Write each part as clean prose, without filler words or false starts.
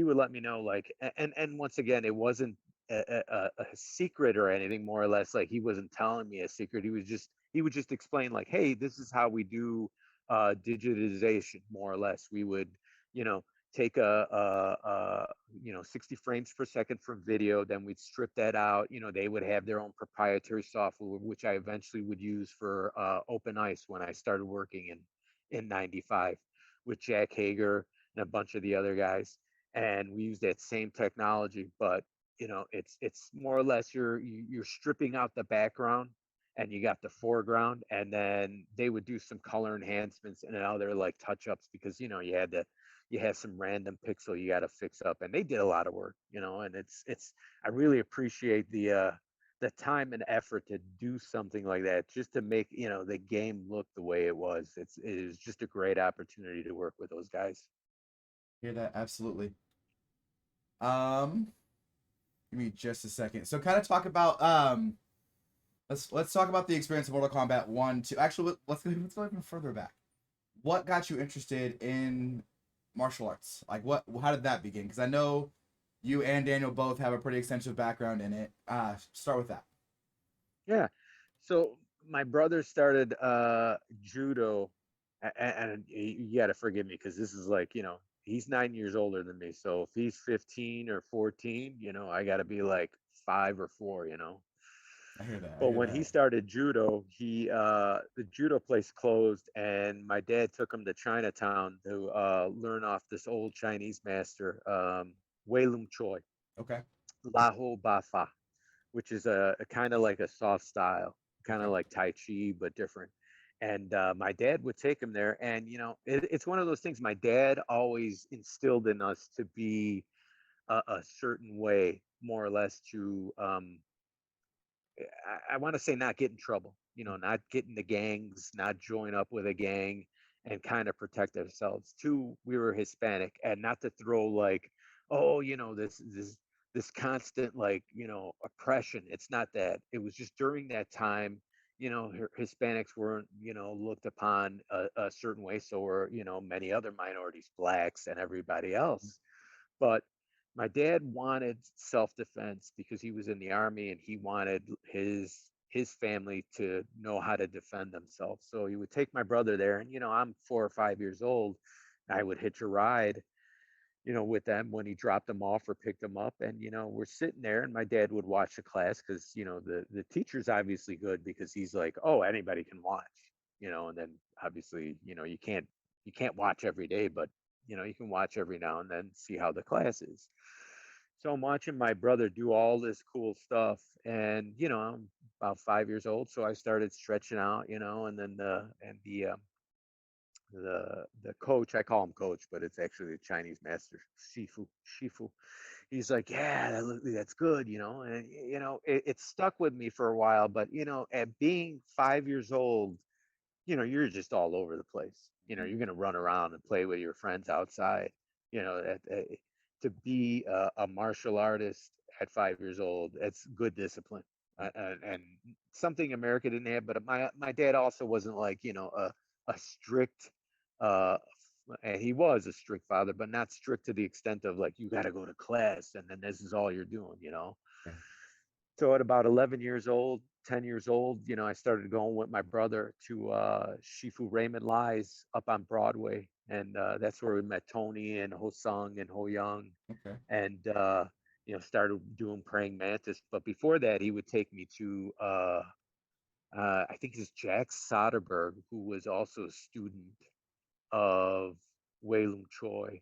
would let me know, like, and once again, it wasn't a secret or anything. More or less, like, he wasn't telling me a secret. He would just explain, like, hey, this is how we do digitization. More or less, we would, you know, take a 60 frames per second from video, then we'd strip that out. They would have their own proprietary software, which I eventually would use for Open Ice when I started working in '95 with Jack Hager and a bunch of the other guys. And we use that same technology, but it's more or less you're stripping out the background and you got the foreground, and then they would do some color enhancements and other like touch ups, because you have some random pixel you got to fix up, and they did a lot of work, and it's I really appreciate the time and effort to do something like that, just to make the game look the way it was. It is just a great opportunity to work with those guys. Hear that? Absolutely. Um, Give me just a second. So, kind of talk about let's talk about the experience of Mortal Kombat 1, 2. Actually, let's go even further back. What got you interested in martial arts? Like, how did that begin? Because I know you and Daniel both have a pretty extensive background in it. Start with that. Yeah. So my brother started judo, and you got to forgive me because this is like, he's 9 years older than me. So if he's 15 or 14, I got to be like 5 or 4. I hear that. I But hear when he that. started judo, the judo place closed, and my dad took him to Chinatown to learn off this old Chinese master, Wei Lung Choi, Okay. La Ho Ba Fa, which is a kind of like a soft style, kind Okay. of like Tai Chi, but different. And my dad would take him there. And, it's one of those things my dad always instilled in us to be a certain way, more or less, to, I want to say, not get in trouble, not get in the gangs, not join up with a gang, and kind of protect ourselves. Two, we were Hispanic, and not to throw like, oh, this constant, like, oppression. It's not that. It was just during that time, Hispanics weren't, looked upon a certain way. So were, many other minorities, blacks and everybody else. But my dad wanted self-defense because he was in the army, and he wanted his family to know how to defend themselves. So he would take my brother there, and I'm 4 or 5 years old. I would hitch a ride, with them when he dropped them off or picked them up. And, we're sitting there, and my dad would watch the class because, the teacher's obviously good, because he's like, oh, anybody can watch, and then obviously, you can't watch every day, but, you can watch every now and then, see how the class is. So I'm watching my brother do all this cool stuff, and, I'm about 5 years old. So I started stretching out, and then the coach, I call him coach, but it's actually the Chinese master, Shifu. He's like, yeah, that's good, and it stuck with me for a while. But at being 5 years old, you're just all over the place. You're gonna run around and play with your friends outside. To be a martial artist at 5 years old, it's good discipline, and something America didn't have. But my dad also wasn't like, a strict, uh and he was a strict father, but not strict to the extent of like, you got to go to class and then this is all you're doing. Okay. So at about 11 years old, 10 years old, I started going with my brother to Shifu Raymond Lies up on Broadway. And that's where we met Tony and Ho Sung and Ho Young, Okay. and, started doing Praying Mantis. But before that, he would take me to, I think it's Jack Soderberg, who was also a student of Wei Lung Choi.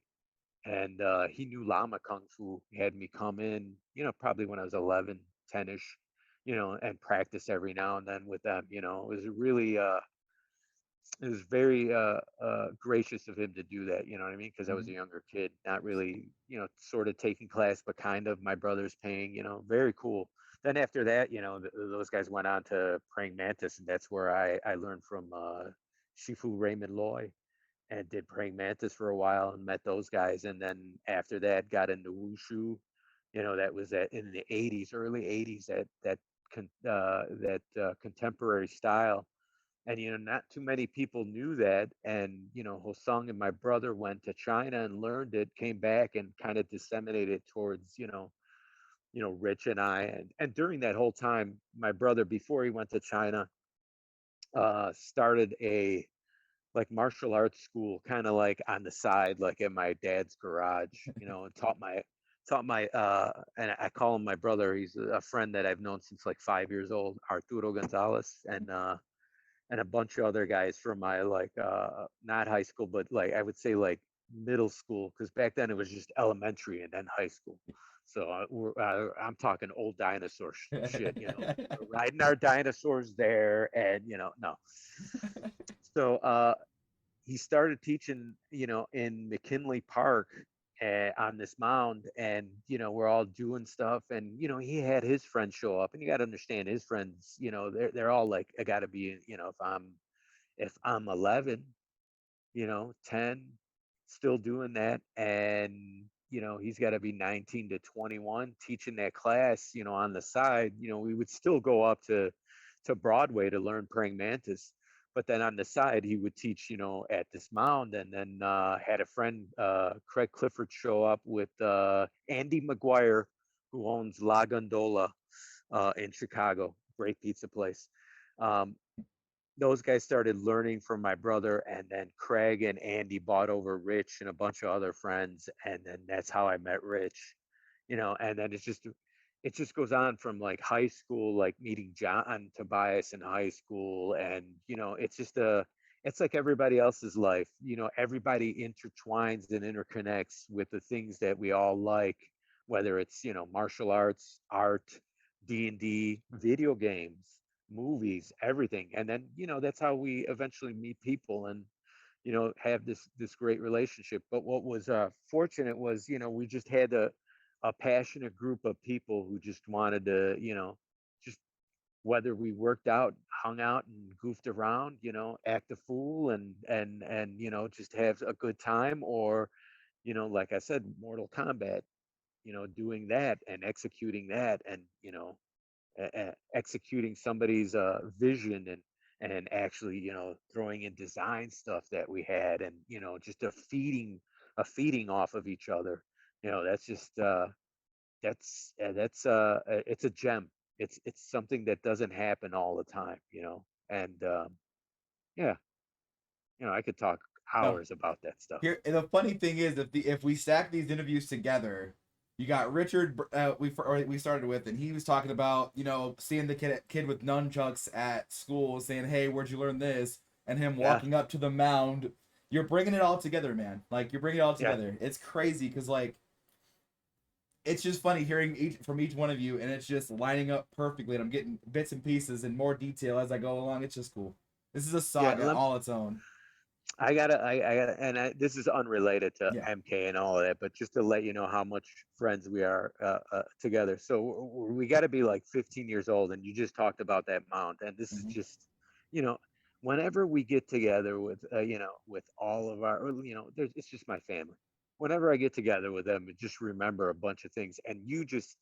And he knew Lama Kung Fu. He had me come in, probably when I was 11, 10-ish, and practice every now and then with them. It was very gracious of him to do that. You know what I mean? Because I was Mm-hmm. a younger kid, not really, sort of taking class, but kind of my brother's paying. Very cool. Then after that, those guys went on to Praying Mantis, and that's where I learned from Shifu Raymond Loy, and did Praying Mantis for a while and met those guys. And then after that, got into Wushu. That was in the '80s, early '80s. That contemporary style. And not too many people knew that. And Hosung and my brother went to China and learned it, came back and kind of disseminated it towards Rich and I. And during that whole time, my brother, before he went to China, started a like martial arts school, kind of like on the side, like in my dad's garage, and taught my and I call him my brother. He's a friend that I've known since like 5 years old, Arturo Gonzalez, and a bunch of other guys from my like not high school, but like I would say like middle school, because back then it was just elementary and then high school. So I'm talking old dinosaur shit. We're riding our dinosaurs there, and no. So he started teaching, in McKinley Park, on this mound, and we're all doing stuff, and he had his friends show up, and you got to understand his friends, they're all like, I got to be, if I'm 11, 10, still doing that. And, he's got to be 19 to 21 teaching that class, on the side. We would still go up to Broadway to learn praying mantis. But then on the side, he would teach, at this mound. And then had a friend, Craig Clifford, show up with Andy McGuire, who owns La Gondola in Chicago, great pizza place. Um, those guys started learning from my brother, and then Craig and Andy bought over Rich and a bunch of other friends, and then that's how I met Rich. And then it just goes on from like high school, like meeting John Tobias in high school. And it's like everybody else's life. Everybody intertwines and interconnects with the things that we all like, whether it's martial arts, art, D&D, video games, movies, everything. And then that's how we eventually meet people, and have this great relationship. But what was fortunate was, we just had a passionate group of people who just wanted to, just, whether we worked out, hung out and goofed around, act a fool, and just have a good time, or like I said, Mortal Kombat, doing that and executing that, and executing somebody's vision, and actually throwing in design stuff that we had, and just a feeding off of each other. That's just that's it's a gem. It's something that doesn't happen all the time. And yeah, I could talk No, hours about that stuff. here the funny thing is, if we stack these interviews together, you got Richard. We started with, and he was talking about seeing the kid with nunchucks at school, saying, "Hey, where'd you learn this?" And him Yeah, walking up to the mound. You're bringing it all together, man. Like, you're bringing it all yeah, together. It's crazy because, like, it's just funny hearing from each one of you, and it's just lining up perfectly. And I'm getting bits and pieces and more detail as I go along. It's just cool. This is a yeah. saga all its own. I gotta, and this is unrelated to Yeah. MK and all of that, but just to let you know how much friends we are together. So we got to be like 15 years old, and you just talked about that mount, and this is Mm-hmm. just, you know, whenever we get together with, with all of our, it's just my family. Whenever I get together with them, I just remember a bunch of things, and you just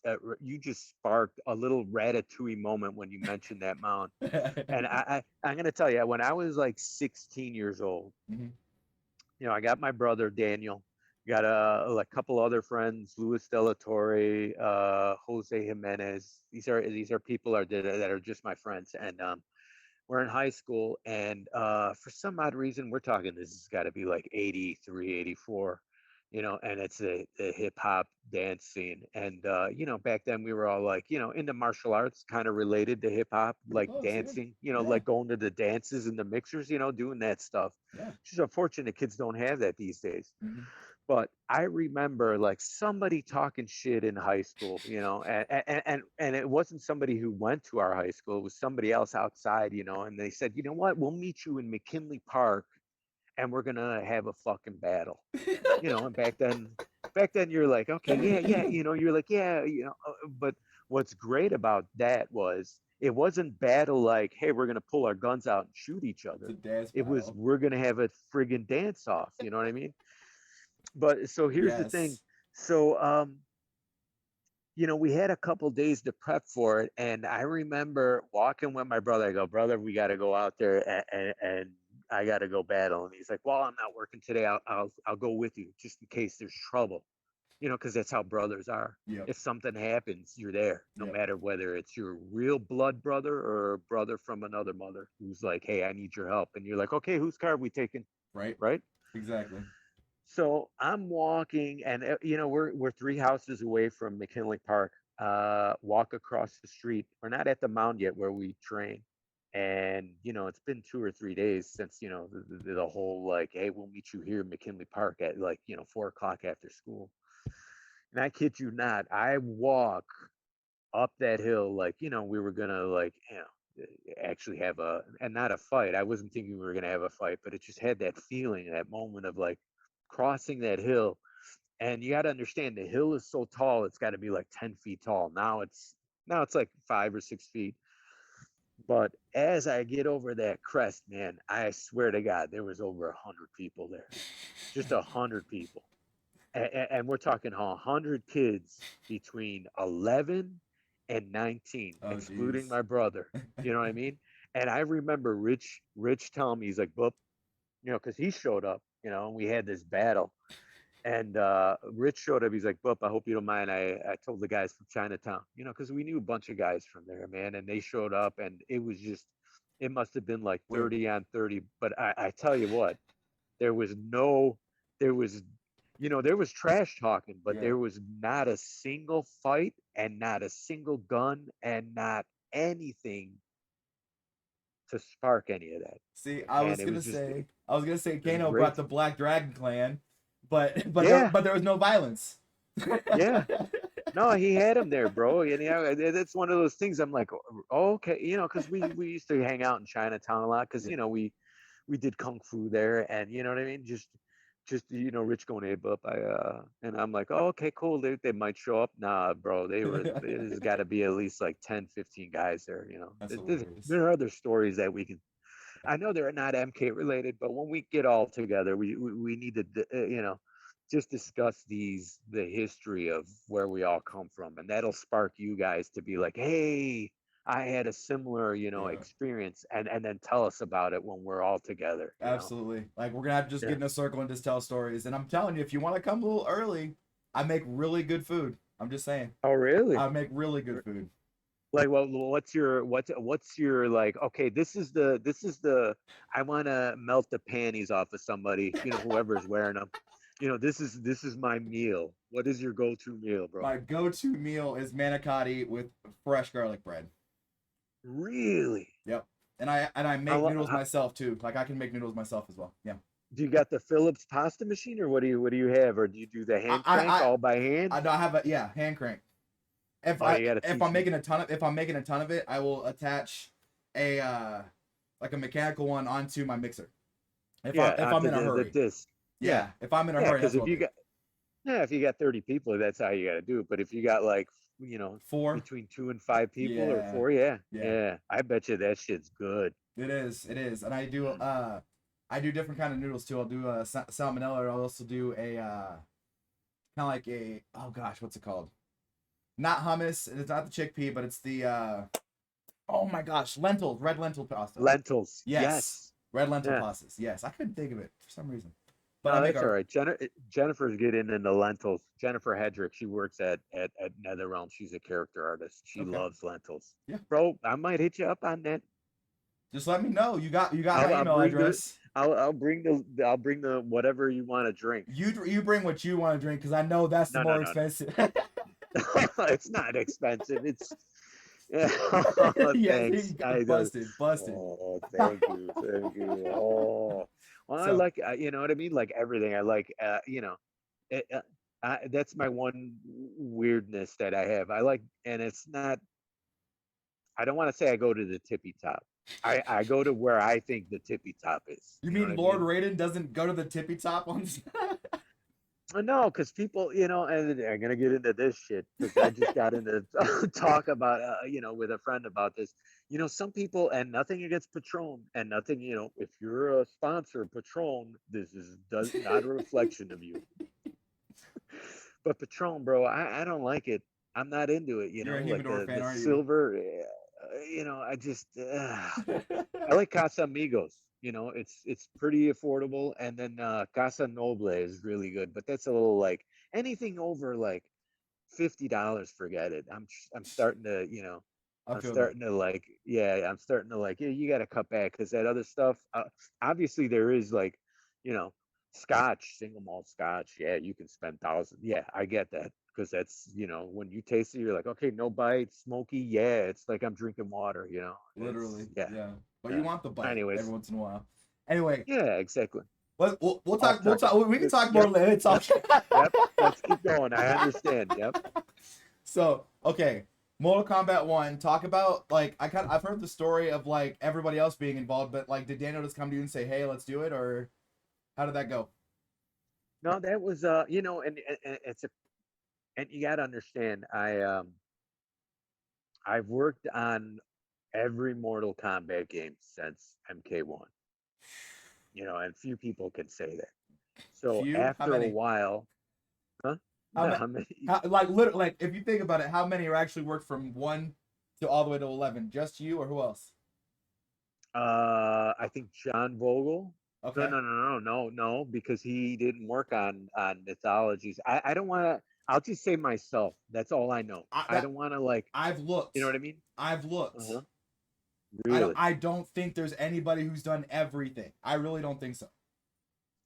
sparked a little ratatouille moment when you mentioned that mount. And I'm gonna tell you, when I was like 16 years old, Mm-hmm. I got my brother Daniel, got a couple other friends, Luis Della Torre, Jose Jimenez. These are people that are just my friends, and we're in high school, and for some odd reason, we're talking, this has got to be like 83, 84, and it's the hip hop dance scene. And back then we were all like, into martial arts, kind of related to hip hop, Pretty like close, yeah. dancing, Yeah. like going to the dances and the mixers, doing that stuff. Yeah. It's just unfortunate kids don't have that these days. Mm-hmm. But I remember like somebody talking shit in high school, and it wasn't somebody who went to our high school. It was somebody else outside, and they said, you know what, we'll meet you in McKinley Park, and we're gonna have a fucking battle. And back then you're like, okay, yeah, yeah, you're like, yeah, but what's great about that was, it wasn't battle like, hey, we're gonna pull our guns out and shoot each It's a other. dance It was, battle. we're gonna have a friggin' dance off. You know what I mean? But so here's the thing. Yes. So we had a couple days to prep for it, and I remember walking with my brother. I go, brother, we got to go out there, and I got to go battle. And he's like, well, I'm not working today. I'll go with you just in case there's trouble, because that's how brothers are. Yep. If something happens, you're there, no Yep. matter whether it's your real blood brother or a brother from another mother who's like, hey, I need your help, and you're like, okay, whose car are we taking, Right. right? Exactly. So I'm walking, and we're 3 houses away from McKinley Park. Walk across the street. We're not at the mound yet where we train, and it's been 2 or 3 days since the whole like, hey, we'll meet you here in McKinley Park at like 4 o'clock after school. And I kid you not, I walk up that hill like we were gonna like actually have and not a fight. I wasn't thinking we were gonna have a fight, but it just had that feeling, that moment of like crossing that hill. And you got to understand, the hill is so tall, it's got to be like 10 feet tall. Now it's like 5 or 6 feet. But as I get over that crest, man, I swear to God, there was over 100 people there, just 100 people. And we're talking 100 kids between 11 and 19, Oh, excluding jeez. my brother. You know what I mean? And I remember Rich telling me, he's like, Boop, because he showed up, and we had this battle. And Rich showed up. He's like, Boop, I hope you don't mind. I told the guys from Chinatown, because we knew a bunch of guys from there, man. And they showed up, and it must have been like Wait. 30 on 30. But I tell you what, there was no, there was, there was trash talking, but Yeah. there was not a single fight and not a single gun and not anything to spark any of that. See, And I was gonna say it was Kano brought great. the Black Dragon Clan, but Yeah, there was no violence. yeah. No, he had him there, bro. And that's one of those things. I'm like, oh, okay, because we used to hang out in Chinatown a lot because Yeah. we did kung fu there, and you know what I mean. Just Rich going, hey, Bup, and I'm like, oh, okay, cool. They might show up. Nah, bro, there's got to be at least like 10, 15 guys there. That's hilarious. There are other stories that we can. I know they're not MK related, but when we get all together, we need to, just discuss the history of where we all come from, and that'll spark you guys to be like, hey, I had a similar, Yeah. experience, and then tell us about it when we're all together. Absolutely. Like we're gonna have to just Yeah. get in a circle and just tell stories. And I'm telling you, if you want to come a little early, I make really good food. I'm just saying. Oh, really? I make really good food. Like, well, what's your like? Okay, this is the I want to melt the panties off of somebody, whoever's wearing them. This is my meal. What is your go-to meal, bro? My go-to meal is manicotti with fresh garlic bread. Really? Yep. And I How, make lo- noodles how myself too. Like I can make noodles myself as well. Yeah. do you got the Phillips pasta machine, or what do you have, or do you do the I hand I crank I all by hand? I know I have a yeah hand crank. Oh, you got to If teach I'm me. making a ton of it, I will attach a like a mechanical one onto my mixer. Yeah, If I'm onto in a the hurry. disc. Yeah, Yeah, if I'm in a yeah, hurry, because that's what I'll do. if you got 30 people, that's how you got to do it. But if you got like, you know, Four. between 2 and 5 people or Yeah. four, yeah, Yeah. yeah, I bet you that shit's good. It is. It is. And Mm. I do different kind of noodles too. I'll do a salmonella. I'll also do a kind of like a oh gosh, what's it called? Not hummus. It's not the chickpea, but it's the oh my gosh, lentils, red lentil pasta. Lentils, Yes, yes, red lentil yeah. pastas. Yes, I couldn't think of it for some reason. But I No, make that's all a right. Jennifer's getting into lentils. Jennifer Hedrick, she works at NetherRealm. She's a character artist. She okay. loves lentils. Yeah, Bro, I might hit you up on that. just let me know. You got my I'll email bring the address. I'll bring the whatever you want to drink. You bring what you want to drink because I know that's the No, no, more no. expensive. It's not expensive. It's yeah. Yes, he Thanks. got busted, busted. Oh, thank you, thank you. Oh, well, I So like you know what I mean. Like everything, I like it, that's my one weirdness that I have. I like, and it's not. I don't want to say I go to the tippy top. I go to where I think the tippy top is. you You know what mean I Lord mean? Raiden doesn't go to the tippy top ones? No, because people, and I'm gonna get into this shit because I just got into talk about, with a friend about this. Some people, and nothing against Patron, and nothing, if you're a sponsor, Patron, this is does not a reflection of you. But Patron, bro, I don't like it. I'm not into it, You're a like Humidor fan, the aren't you? silver, I just I like Casa Amigos. It's pretty affordable, and then Casa Noble is really good, but that's a little like anything over like $50, forget it. I'm starting to, I I'm feel that. starting to like, yeah, I'm starting to like, yeah, you got to cut back because that other stuff. Obviously, there is like, you know, Scotch, single malt Scotch. Yeah, you can spend thousands. Yeah, I get that because that's, when you taste it, you're like, okay, no bite, smoky. Yeah, it's like I'm drinking water. Literally, It's yeah, yeah. But you yeah. want the bite every Anyways, once in a while. Anyway, yeah, exactly. we'll Off talk. We'll topic. talk. We can talk more Yep, later. Talk. yep, yep. Let's keep going. I understand. Yep. So okay, Mortal Kombat One. Talk about like I've heard the story of like everybody else being involved, but like did Daniel just come to you and say, "Hey, let's do it," or how did that go? No, that was and it's a and you got to understand, I've worked on every Mortal Kombat game since MK1. And few people can say that. So Few? How after a many? while, huh? How No, many? how many? How, like literally, like if you think about it, how many are actually worked from one to all the way to 11? Just you or who else? I think John Vogel. No, Okay. no, no, no, no, no, because he didn't work on mythologies. I don't want to. I'll just say myself. That's all I know. I That don't want to like. I've You know looked. what I mean? I've Uh looked. huh. Really? I don't think there's anybody who's done everything. I really don't think so.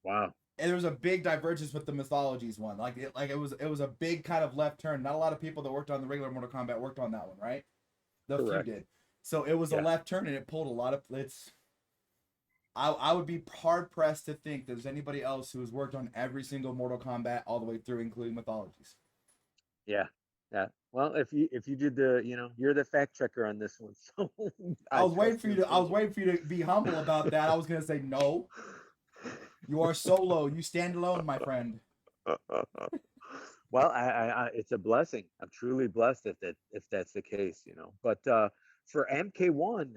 Wow. And there was a big divergence with the mythologies one. It was a big kind of left turn. Not a lot of people that worked on the regular Mortal Kombat worked on that one, right? The few Correct. did. So it was a Yeah. left turn and it pulled a lot of it's I would be hard pressed to think there's anybody else who has worked on every single Mortal Kombat all the way through, including mythologies. Yeah. Yeah. Well, if you did you're the fact checker on this one, so I I was waiting trust for you your to I was opinion. waiting for you to be humble about that. I was gonna say no. You are solo. You stand alone, my friend. Well, it's a blessing. I'm truly blessed if that's the case. But for MK1,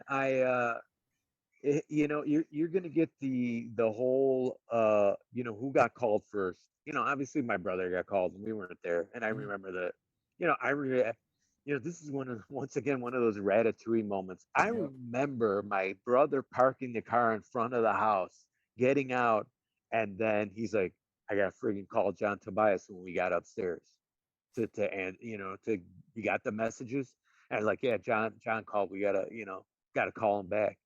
you're gonna get the whole who got called first. Obviously my brother got called and we weren't there, and I Mhm. remember that. This is once again one of those Ratatouille moments. I Yep. remember my brother parking the car in front of the house, getting out, and then he's like, I got to friggin' call John Tobias when we got upstairs to and you got the messages. And I was like, yeah, John called, we gotta call him back.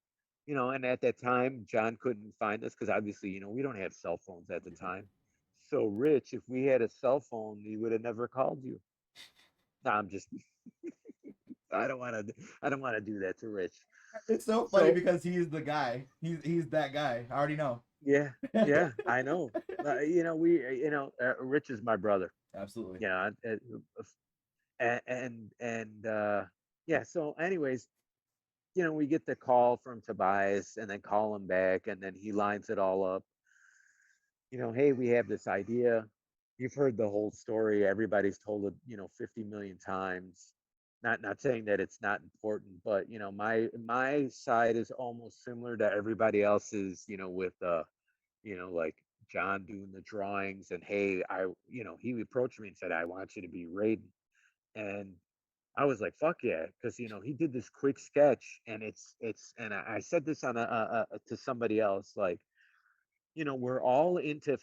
And at that time, John couldn't find us because obviously, we don't have cell phones at the time. So Rich, if we had a cell phone, he would have never called you. No, I'm just I don't want to do that to Rich. It's so funny So because he's the guy. He's that guy. I already know. yeah, yeah, I know. Rich is my brother. Absolutely. Yeah, and yeah. So, anyways, we get the call from Tobias, and then call him back, and then he lines it all up. Hey, we have this idea. You've heard the whole story. Everybody's told it, 50 million times. Not saying that it's not important, but my side is almost similar to everybody else's, with like John doing the drawings, and hey, he approached me and said, I want you to be Raiden. And I was like, fuck yeah, because he did this quick sketch, and and I said this on to somebody else, like, we're all into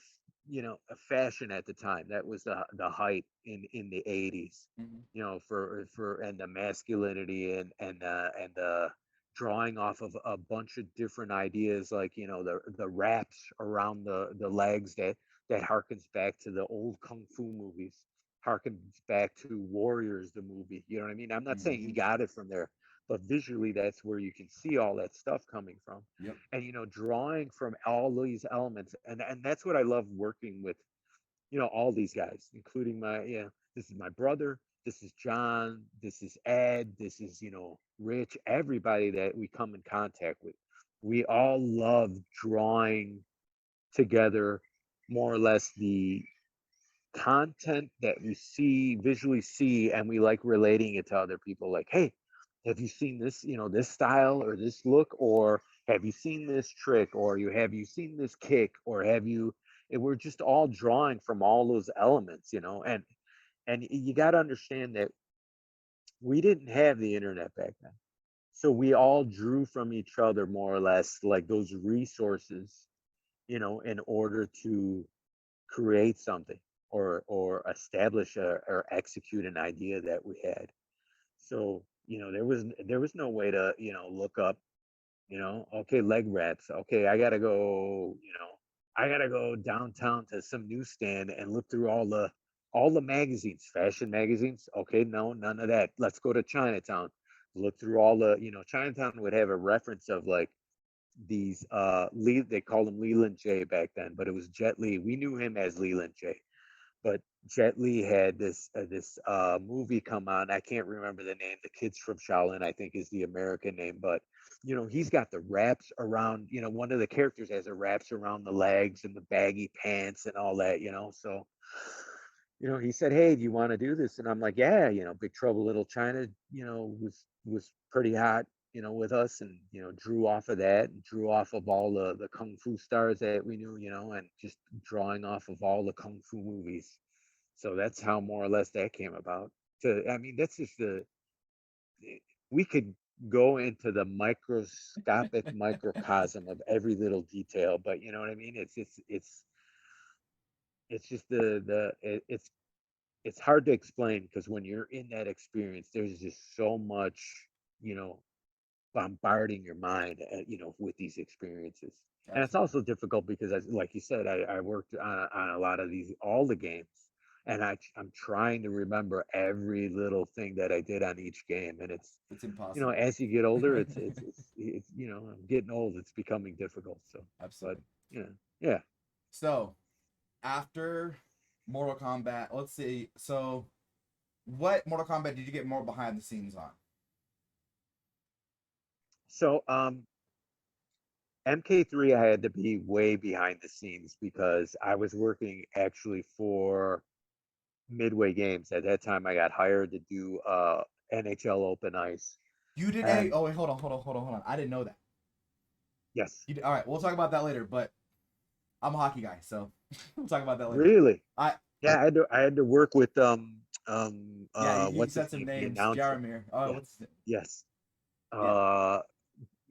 a fashion at the time. That was the height in the 80s. Mhm. For and the masculinity and drawing off of a bunch of different ideas, like the wraps around the legs that harkens back to the old kung fu movies, harkens back to Warriors the movie. You know what I mean? I'm not saying he Mhm. got it from there, but visually that's where you can see all that stuff coming from. Yep. And drawing from all these elements, and that's what I love working with, all these guys, including this is my brother, this is John, this is Ed, this is Rich, everybody that we come in contact with. We all love drawing together more or less the content that we visually see, and we like relating it to other people, like, hey, have you seen this, this style or this look, or have you seen this trick, or have you seen this kick, or have you and we're just all drawing from all those elements, and you got to understand that we didn't have the internet back then. So we all drew from each other more or less, like those resources, in order to create something or establish or execute an idea that we had. So, there was no way to, look up, okay, leg wraps. Okay, I gotta go downtown to some newsstand and look through all the magazines, fashion magazines. Okay, no, none of that. Let's go to Chinatown. Look through Chinatown would have a reference of like these Lee, they called him Leland J back then, but it was Jet Li. We knew him as Leland J. But Jet Li had this movie come on. I can't remember the name. The Kids from Shaolin, I think, is the American name. But he's got the wraps around. One of the characters has a wraps around the legs and the baggy pants and all that. So he said, "Hey, do you want to do this?" And I'm like, "Yeah." Big Trouble Little China, was pretty hot, with us, and drew off of that, and drew off of all the kung fu stars that we knew, and just drawing off of all the kung fu movies. So that's how more or less that came about. I mean, that's just we could go into the microscopic microcosm of every little detail, but you know what I mean? It's just it's hard to explain because when you're in that experience, there's just so much, you know, bombarding your mind, with these experiences. And it's Absolutely. also difficult because, like you said, I worked on a lot of all the games, and I'm trying to remember every little thing that I did on each game. And It's impossible. as you get older, I'm getting old. It's becoming difficult. So, but Absolutely. yeah, yeah. So after Mortal Kombat, let's see. So what Mortal Kombat did you get more behind the scenes on? So, MK3, I had to be way behind the scenes because I was working actually for Midway Games. At that time, I got hired to do NHL Open Ice. You did any? And Oh wait, hold on. I didn't know that. yes, All right, we'll talk about that later. But I'm a hockey guy, so we'll talk about that later. really, I yeah, I had to work with Yeah, you what's his said some name? The names. announcer. Jaromir. Oh, Yeah, what's his name? yes. Yeah. Uh,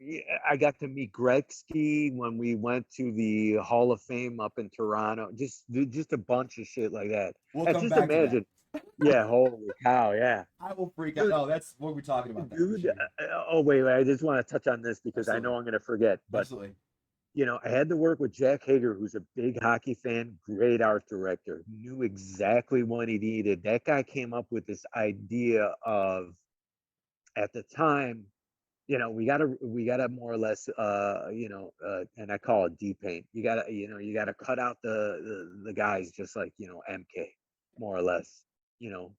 yeah, I got to meet Gretzky when we went to the Hall of Fame up in Toronto. Just a bunch of shit like that. We'll And come just back to that. imagine, yeah, holy cow, yeah. I will freak out. Dude, No, that's what we're talking about. That for dude. sure. Oh wait, I just want to touch on this because I know Absolutely. I'm gonna forget. But Absolutely. I had to work with Jack Hager, who's a big hockey fan, great art director, knew exactly what he needed. That guy came up with this idea of, at the time, we gotta more or less, and I call it deep paint. You gotta cut out the guys just like, MK, more or less, you know.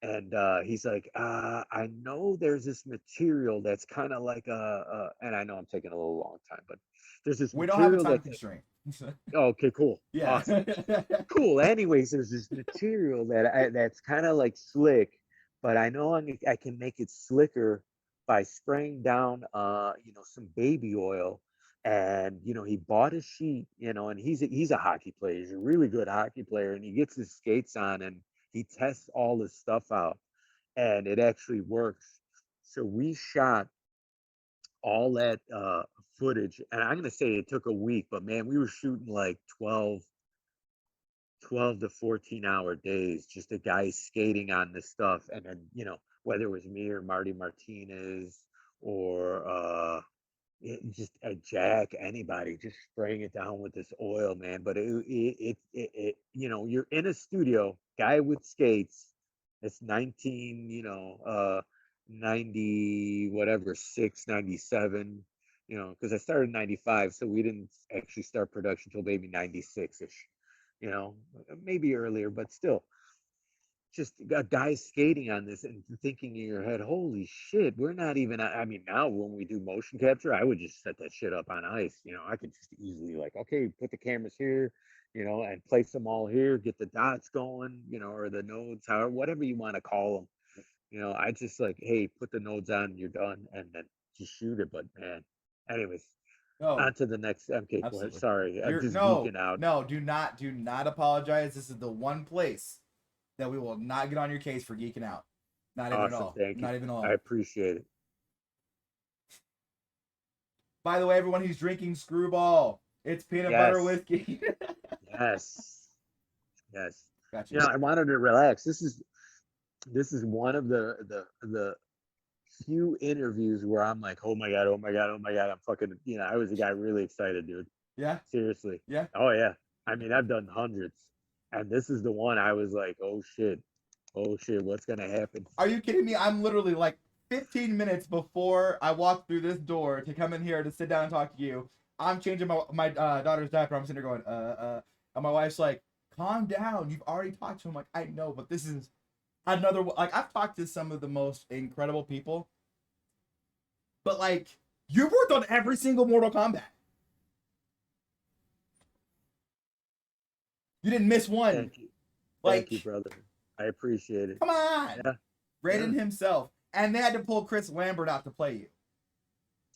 And he's like, I know there's this material that's kind of like and I know I'm taking a little long time, but there's this We don't have a material time that's like, constraint. oh, okay, cool, Yeah. awesome, cool. Anyways, there's this material that's kind of like slick, but I know I can make it slicker by spraying down, some baby oil. And he bought a sheet, and he's a hockey player. He's a really good hockey player, and he gets his skates on and he tests all this stuff out, and it actually works. So we shot all that footage, and I'm gonna say it took a week, but man, we were shooting like 12 to 14-hour days, just a guy skating on this stuff. And then, whether it was me or Marty Martinez or just a Jack, anybody, just spraying it down with this oil, man. But you're in a studio, guy with skates. It's 90 whatever, 6, 97. Because I started in 95, so we didn't actually start production till maybe 96 ish. Maybe earlier, but still, just a guy skating on this and thinking in your head, holy shit, we're not even, I mean, now when we do motion capture, I would just set that shit up on ice. I could just easily, like, okay, put the cameras here, and place them all here, get the dots going, or the nodes, however, whatever you want to call them. I just like, hey, put the nodes on, you're done, and then just shoot it. But man, anyways, No, on to the next MK. absolutely. Sorry, I'm You're just no, geeking out. no. Do not apologize. This is the one place that we will not get on your case for geeking out. Not even at Awesome. all. Thank you. Not even at I all. appreciate it. By the way, everyone, he's drinking Screwball. It's peanut butter Yes. whiskey. Yes. Yes. Got you. You know, I wanted to relax. This is one of the few interviews where I'm like, oh my god, oh my god, oh my god, I'm fucking, you know, I was a guy really excited, dude. Yeah. Seriously. Yeah. Oh yeah. I mean, I've done hundreds, and this is the one I was like, oh shit, what's gonna happen? Are you kidding me? I'm literally like 15 minutes before I walk through this door to come in here to sit down and talk to you. I'm changing my daughter's diaper. I'm sitting there going, and my wife's like, calm down. You've already talked to him. Like, I know, but this is another, like, I've talked to some of the most incredible people, but like, you've worked on every single Mortal Kombat. You didn't miss one. Thank you. Like, Thank you, brother. I appreciate it. come on. Yeah. Raiden Yeah. himself. And they had to pull Chris Lambert out to play you.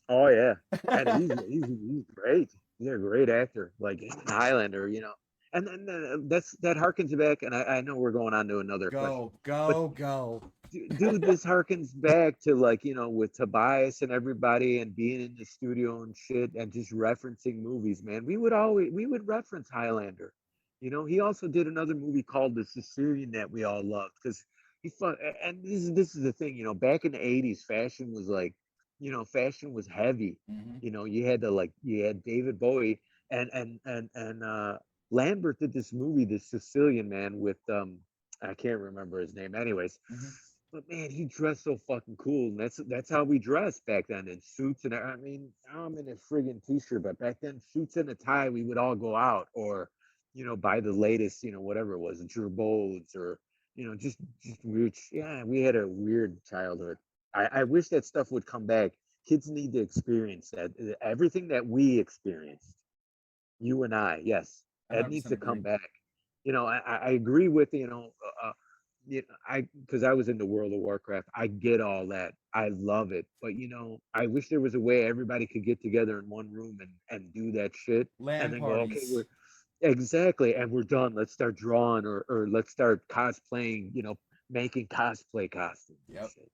Oh yeah. And he's great. He's a great actor. Like in Highlander, you know. And then that harkens back, and I know we're going on to another question, but Go. dude, this harkens back to, like, you know, with Tobias and everybody and being in the studio and shit and just referencing movies, man. We would reference Highlander. You know, he also did another movie called The Sicilian that we all loved because and this is the thing, you know, back in the 80s, fashion was like, you know, fashion was heavy. Mm-hmm. You know, you had David Bowie and Lambert did this movie, The Sicilian Man, with I can't remember his name. Anyways, Mm-hmm. but man, he dressed so fucking cool, and that's how we dressed back then, in suits. And I mean, now I'm in a friggin' t-shirt, but back then, suits and a tie, we would all go out, or, you know, buy the latest, you know, whatever it was, Gerbodes, or, you know, just weird. Yeah, we had a weird childhood. I wish that stuff would come back. Kids need to experience that, everything that we experienced, you and I. Yes, I that needs 100% to agree. come back. You know, I agree with, you know, I because I was in the World of Warcraft. I get all that. I love it. But, you know, I wish there was a way everybody could get together in one room and do that shit, and LAN then go, okay, parties. we're exactly, and we're done. Let's start drawing, or let's start cosplaying. You know, making cosplay costumes and Yep. shit.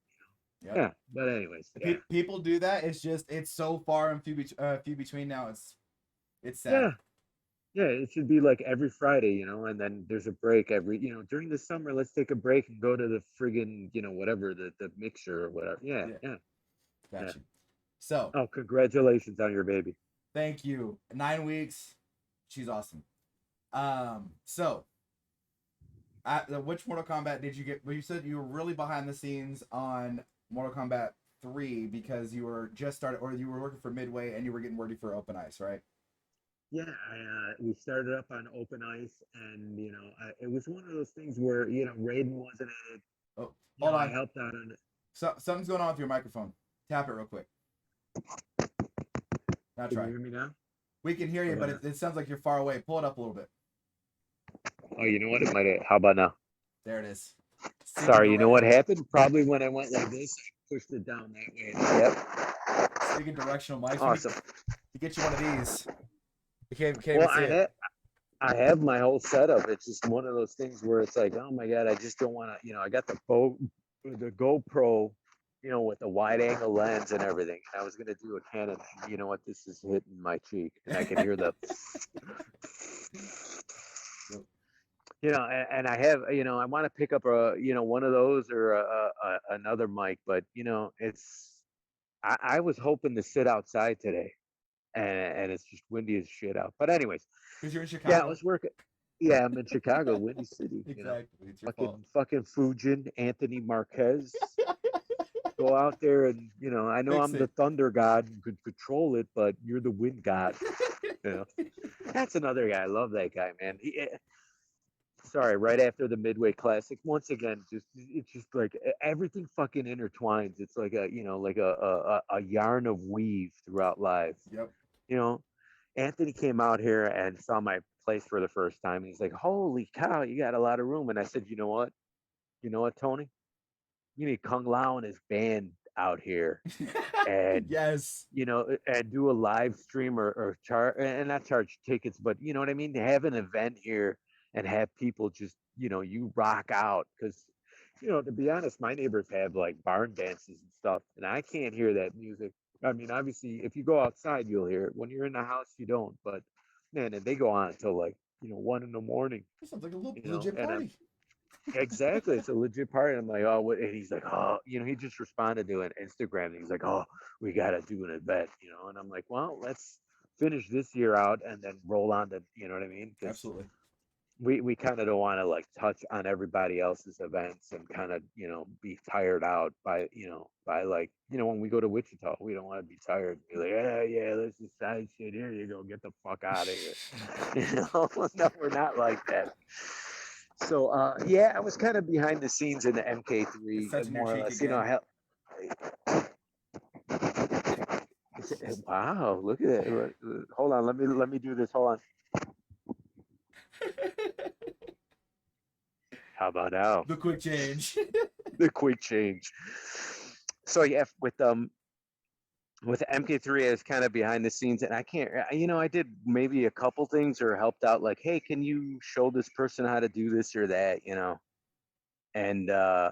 Yep. Yeah, but anyways, yeah, People do that. It's just, it's so far and few between now. It's sad. yeah. Yeah, it should be like every Friday, you know, and then there's a break every, you know, during the summer, let's take a break and go to the friggin', you know, whatever, the mixer or whatever. Yeah, Yeah. yeah, yeah. Got you. So, Oh, congratulations on your baby. thank you. 9 weeks. She's awesome. So, which Mortal Kombat did you get? Well, you said you were really behind the scenes on Mortal Kombat 3 because you were just started, or you were working for Midway and you were getting ready for Open Ice, right? Yeah, we started up on open ice, and, you know, it was one of those things where, you know, Raiden wasn't in it. Oh, You hold know, I on. helped out on it. So, something's going on with your microphone. Tap it real quick. Now Can you try. hear me now? We can hear How you, about but now? it sounds like you're far away. Pull it up a little bit. Oh, you know what? It might. How about now? There it is. Sorry, you know what happened? Probably when I went like this, I pushed it down that way. Yep. Speaking directional mics, Awesome. we get you one of these. You can't Well, even see it. I have my whole setup. It's just one of those things where it's like, oh my god, I just don't want to. You know, I got the GoPro, you know, with the wide angle lens and everything. And I was gonna do a Canon. And you know what? This is hitting my cheek, and I can hear the. You know, and I have, you know, I want to pick up a, you know, one of those, or another mic, but, you know, I was hoping to sit outside today, and it's just windy as shit out. But anyways, Because you're in yeah, I Chicago. was working. Yeah, I'm in Chicago, Windy City. You know, Exactly. It's your fault. fucking Fujin, Anthony Marquez. Go out there, and, you know, I know Fix I'm the it. thunder god and could control it, but you're the wind god. You know, that's another guy. I love that guy, man. Sorry, right after the Midway Classic, once again, just it's just like everything fucking intertwines. It's like a, you know, like a yarn of weave throughout life. Yep. You know, Anthony came out here and saw my place for the first time. And he's like, "Holy cow, you got a lot of room." And I said, "You know what? You know what, Tony? You need Kung Lao and his band out here, and, Yes. you know, and do a live stream, or charge, and not charge tickets, but, you know what I mean, to have an event here and have people just, you know, you rock out, because To be honest, my neighbors have like barn dances and stuff, and I can't hear that music. I mean, obviously, if you go outside, you'll hear it. When you're in the house, you don't. But man, and they go on until like 1 in the morning. It sounds like a little legit And I'm party. exactly, it's a legit party. I'm like, oh, what? And he's like, oh, he just responded to an Instagram. And he's like, oh, we gotta do an event. And I'm like, well, let's finish this year out and then roll on to, you know what I mean? Because Absolutely. we kind of don't want to like touch on everybody else's events and kind of be tired out by like when we go to Wichita, we don't want to be tired and be like, yeah, let's decide shit, here you go, get the fuck out of here. No, we're not like that. So yeah, I was kind of behind the scenes in the It's MK3, touching your more or cheek less. again. Wow, look at it. Hold on, let me do this. Hold on. How about now? The quick change. The quick change. So yeah, with MK3, I was kind of behind the scenes, and I can't, I did maybe a couple things or helped out, like, hey, can you show this person how to do this or that. And I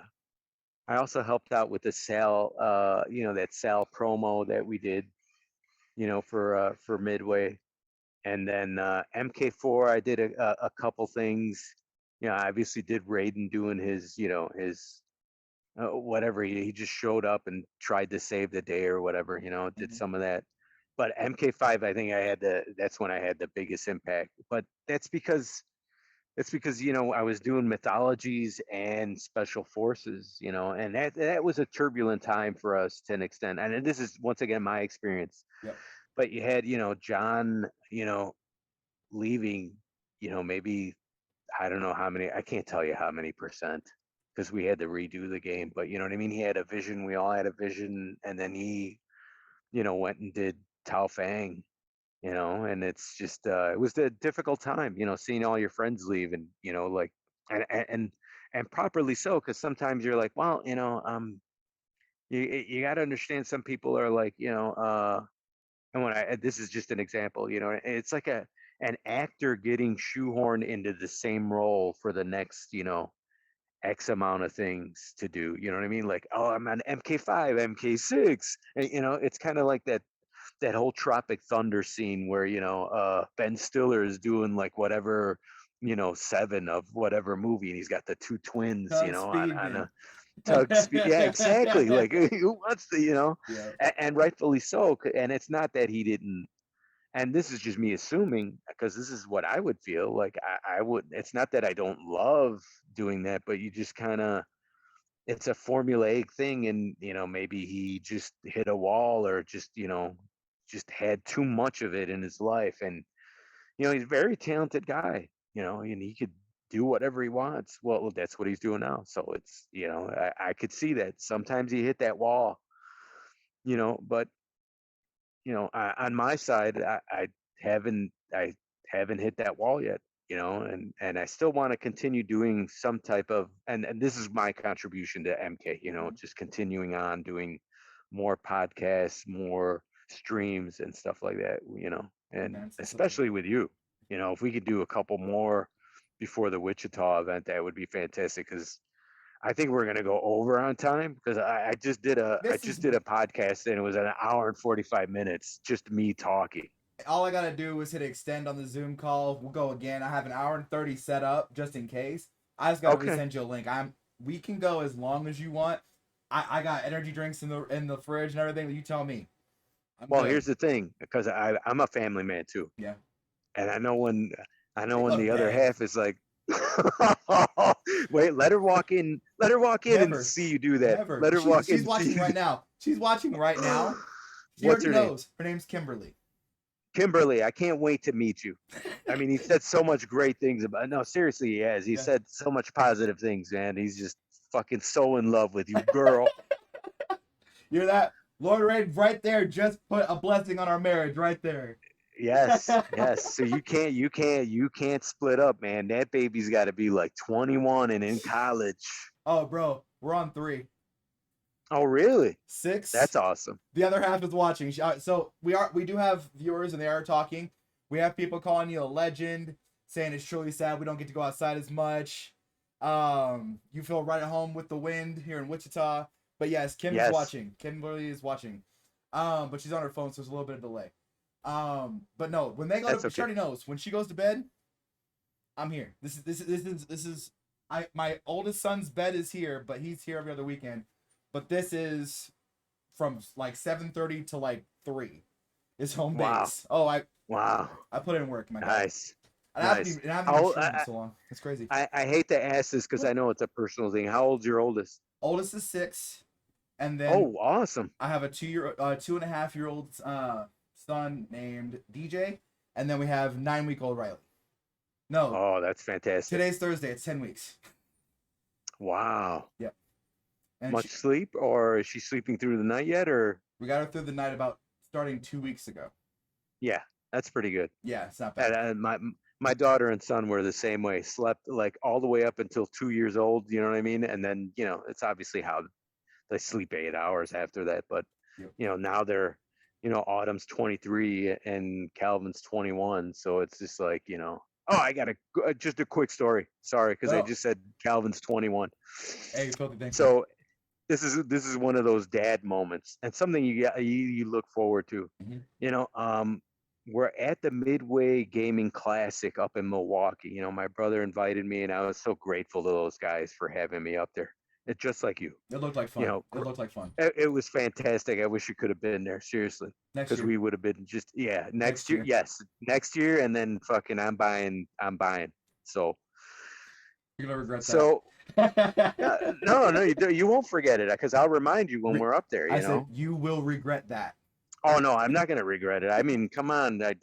also helped out with the sale, that sale promo that we did, for Midway. And then MK4, I did a couple things. I obviously did Raiden doing his whatever. He just showed up and tried to save the day or whatever. Did Mhm. some of that. But MK5, I think that's when I had the biggest impact. But that's because I was doing mythologies and special forces, and that was a turbulent time for us to an extent. And this is once again my experience. Yep. But you had John, leaving, maybe I don't know how many. I can't tell you how many percent because we had to redo the game. But you know what I mean. He had a vision. We all had a vision, and then he, went and did Tao Fang. And it's just it was a difficult time. Seeing all your friends leave, and like, and properly so, because sometimes you're like, well, you got to understand. Some people are like, and when this is just an example, it's like an actor getting shoehorned into the same role for the next, X amount of things to do. You know what I mean? Like, oh, I'm on MK5, MK6. And, it's kind of like that whole Tropic Thunder scene where, Ben Stiller is doing like whatever, seven of whatever movie, and he's got the two twins, Doug on Speedman. a tug speed. Yeah, exactly. Like who wants to, Yeah. and rightfully so. And it's not that he didn't, and this is just me assuming because this is what I would feel like. I would. It's not that I don't love doing that, but you just kind of, it's a formulaic thing, and maybe he just hit a wall or just had too much of it in his life, and he's a very talented guy, and he could do whatever he wants. Well, that's what he's doing now. So it's I could see that sometimes he hit that wall, but on my side, I haven't hit that wall yet, and I still want to continue doing some type of, and this is my contribution to MK, Mhm. just continuing on doing more podcasts, more streams and stuff like that, and Advancing support. especially with you, if we could do a couple more before the Wichita event, that would be fantastic because I think we're gonna go over on time because I just did a I This is just did a podcast and it was an hour and 45 minutes just me talking. all I gotta do is hit extend on the Zoom call. We'll go again. I have an hour and 30 set up just in case. I just gotta Okay. resend you a link. We can go as long as you want. I got energy drinks in the fridge and everything. You tell me. I'm Well, good. here's the thing because I'm a family man too, Yeah. and I know when the other Okay. half is like, wait, let her walk in. Let her walk in and Never. see you do that. Never. Let her walk in She's and see watching you. right now. She's watching right now. She What's already her name? knows. Her name's Kimberly. Kimberly. I can't wait to meet you. I mean, he said so much great things about. No, seriously, he has. He Yeah. said so much positive things, man. He's just fucking so in love with you, girl. You hear that? Lord Raid right there just put a blessing on our marriage right there. Yes, yes. So you can't split up, man. That baby's got to be like 21 and in college. Oh, bro, we're on 3. Oh, really? 6. That's awesome. The other half is watching. So we do have viewers and they are talking. We have people calling you a legend, saying it's truly sad we don't get to go outside as much. You feel right at home with the wind here in Wichita. But yes, Kim's Yes, watching. Kimberly is watching. But she's on her phone, so there's a little bit of delay. But no, when they go that's to, she okay. already knows when she goes to bed. I'm here. This is. My oldest son's bed is here, but he's here every other weekend. But this is from like 7:30 to like 3. Is home Wow, base. Oh, I wow, I put in work, my guy. nice, And nice. I haven't even How streamed in so long. It's crazy. I hate to ask this because I know it's a personal thing. How old's your oldest? Oldest is 6, and then Oh, awesome. I have a 2.5-year-old son named DJ, and then we have 9-week-old Riley. No, Oh, that's fantastic. today's Thursday. It's 10 weeks. Wow. Yep. And Much sleep, or is she sleeping through the night yet? Or we got her through the night about starting 2 weeks ago. yeah, that's pretty good. Yeah, it's not And, bad. my daughter and son were the same way. Slept like all the way up until 2 years old. You know what I mean? And then it's obviously how they sleep 8 hours after that. But Yep. now they're Autumn's 23 and Calvin's 21. So it's just like Oh, I got just a quick story. Sorry, because I Oh, just said Calvin's 21. hey, filthy thank you. So this is one of those dad moments and something you look forward to. Mhm. We're at the Midway Gaming Classic up in Milwaukee. My brother invited me, and I was so grateful to those guys for having me up there. It's just like you. It looked like You fun. know, It looked like fun. it was fantastic. I wish you could have been there, seriously, Next because year. we would have been just next Next year. year. Yes, next year, and then fucking I'm buying. So You're gonna regret so that. no, you won't forget it because I'll remind you when we're up there. I said you will regret that. Oh no, I'm not gonna regret it. I mean, come on. I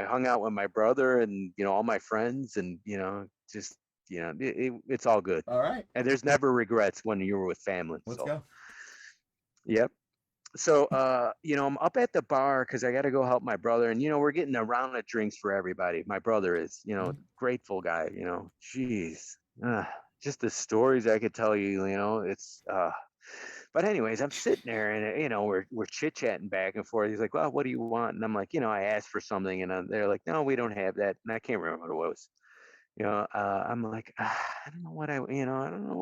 hung out with my brother and all my friends, and just it's all good. All right, And there's never regrets when you're with family. let's So, go. yep. So, I'm up at the bar because I got to go help my brother, and we're getting a round of drinks for everybody. My brother is, Mhm. grateful guy. Jeez, just the stories I could tell you. It's. But anyways, I'm sitting there, and we're chit chatting back and forth. He's like, "Well, what do you want?" And I'm like, I asked for something, and they're like, "No, we don't have that." And I can't remember what it was. I'm like, I don't know what I don't know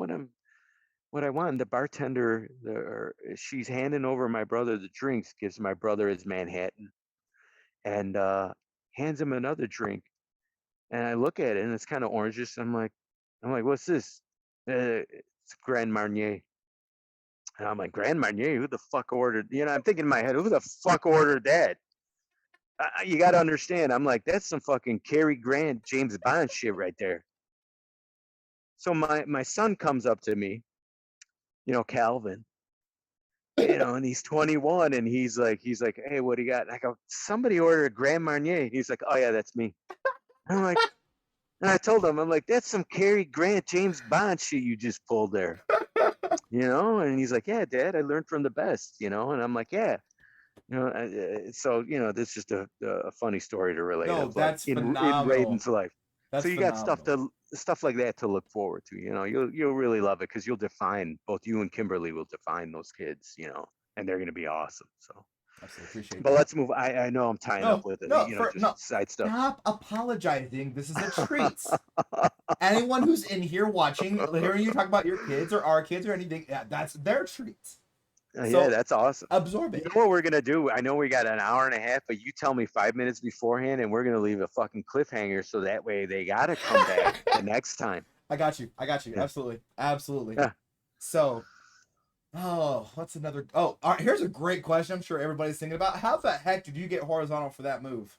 what I want. And the bartender, she's handing over my brother the drinks, gives my brother his Manhattan, and hands him another drink. And I look at it, and it's kind of orangish. I'm like, what's this? It's Grand Marnier. And I'm like, Grand Marnier, who the fuck ordered? I'm thinking in my head, who the fuck ordered that? You got to understand. I'm like, that's some fucking Cary Grant, James Bond shit right there. So my son comes up to me, Calvin, and he's 21, and he's like, hey, what do you got? And I go, somebody ordered Grand Marnier. He's like, oh yeah, that's me. And I'm like, and I told him, I'm like, that's some Cary Grant, James Bond shit you just pulled there, And he's like, yeah, Dad, I learned from the best, And I'm like, yeah. So this is just a funny story to relate No, of like that's in phenomenal. Raiden's life. So That's you got phenomenal. stuff like that to look forward to. You'll really love it because you'll define both you and Kimberly will define those kids. And they're gonna be awesome. So, Absolutely appreciate but that. let's move. I know I'm tying up No, with it. no, Just side stuff. stop apologizing. This is a treat. Anyone who's in here watching, hearing you talk about your kids or our kids or anything, that's their treat. Yeah, So that's awesome. absorb You it. know what we're gonna do? I know we got an hour and a half, but you tell me 5 minutes beforehand, and we're gonna leave a fucking cliffhanger so that way they gotta come back the next time. I got you. I got you. Yeah, Absolutely. Absolutely. yeah. So, what's another? Oh, all right, here's a great question. I'm sure everybody's thinking about. How the heck did you get horizontal for that move?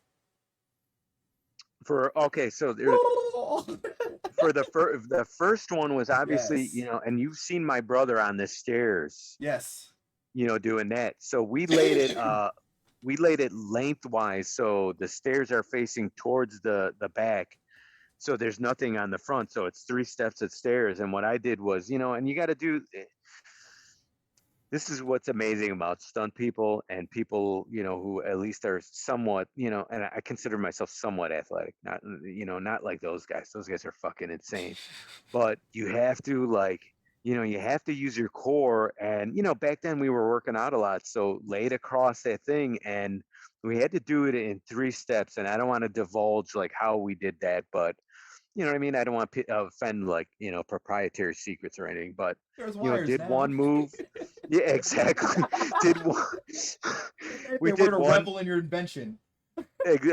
Okay, so for the first one was obviously Yes. and you've seen my brother on the stairs, Yes. doing that. So we laid it lengthwise, so the stairs are facing towards the back. So there's nothing on the front. So it's 3 steps of stairs. And what I did was, and you got to do. This is what's amazing about stunt people and people, who at least are somewhat, and I consider myself somewhat athletic, not like those guys. Those guys are fucking insane. But you have to you have to use your core. And, back then we were working out a lot. So laid across that thing, and we had to do it in 3 steps. And I don't want to divulge like how we did that, but you know what I mean? I don't want to offend like, proprietary secrets or anything, but There's wires did now. one move. Yeah, exactly. Did one. If anything, We we're did gonna one. revel in your invention.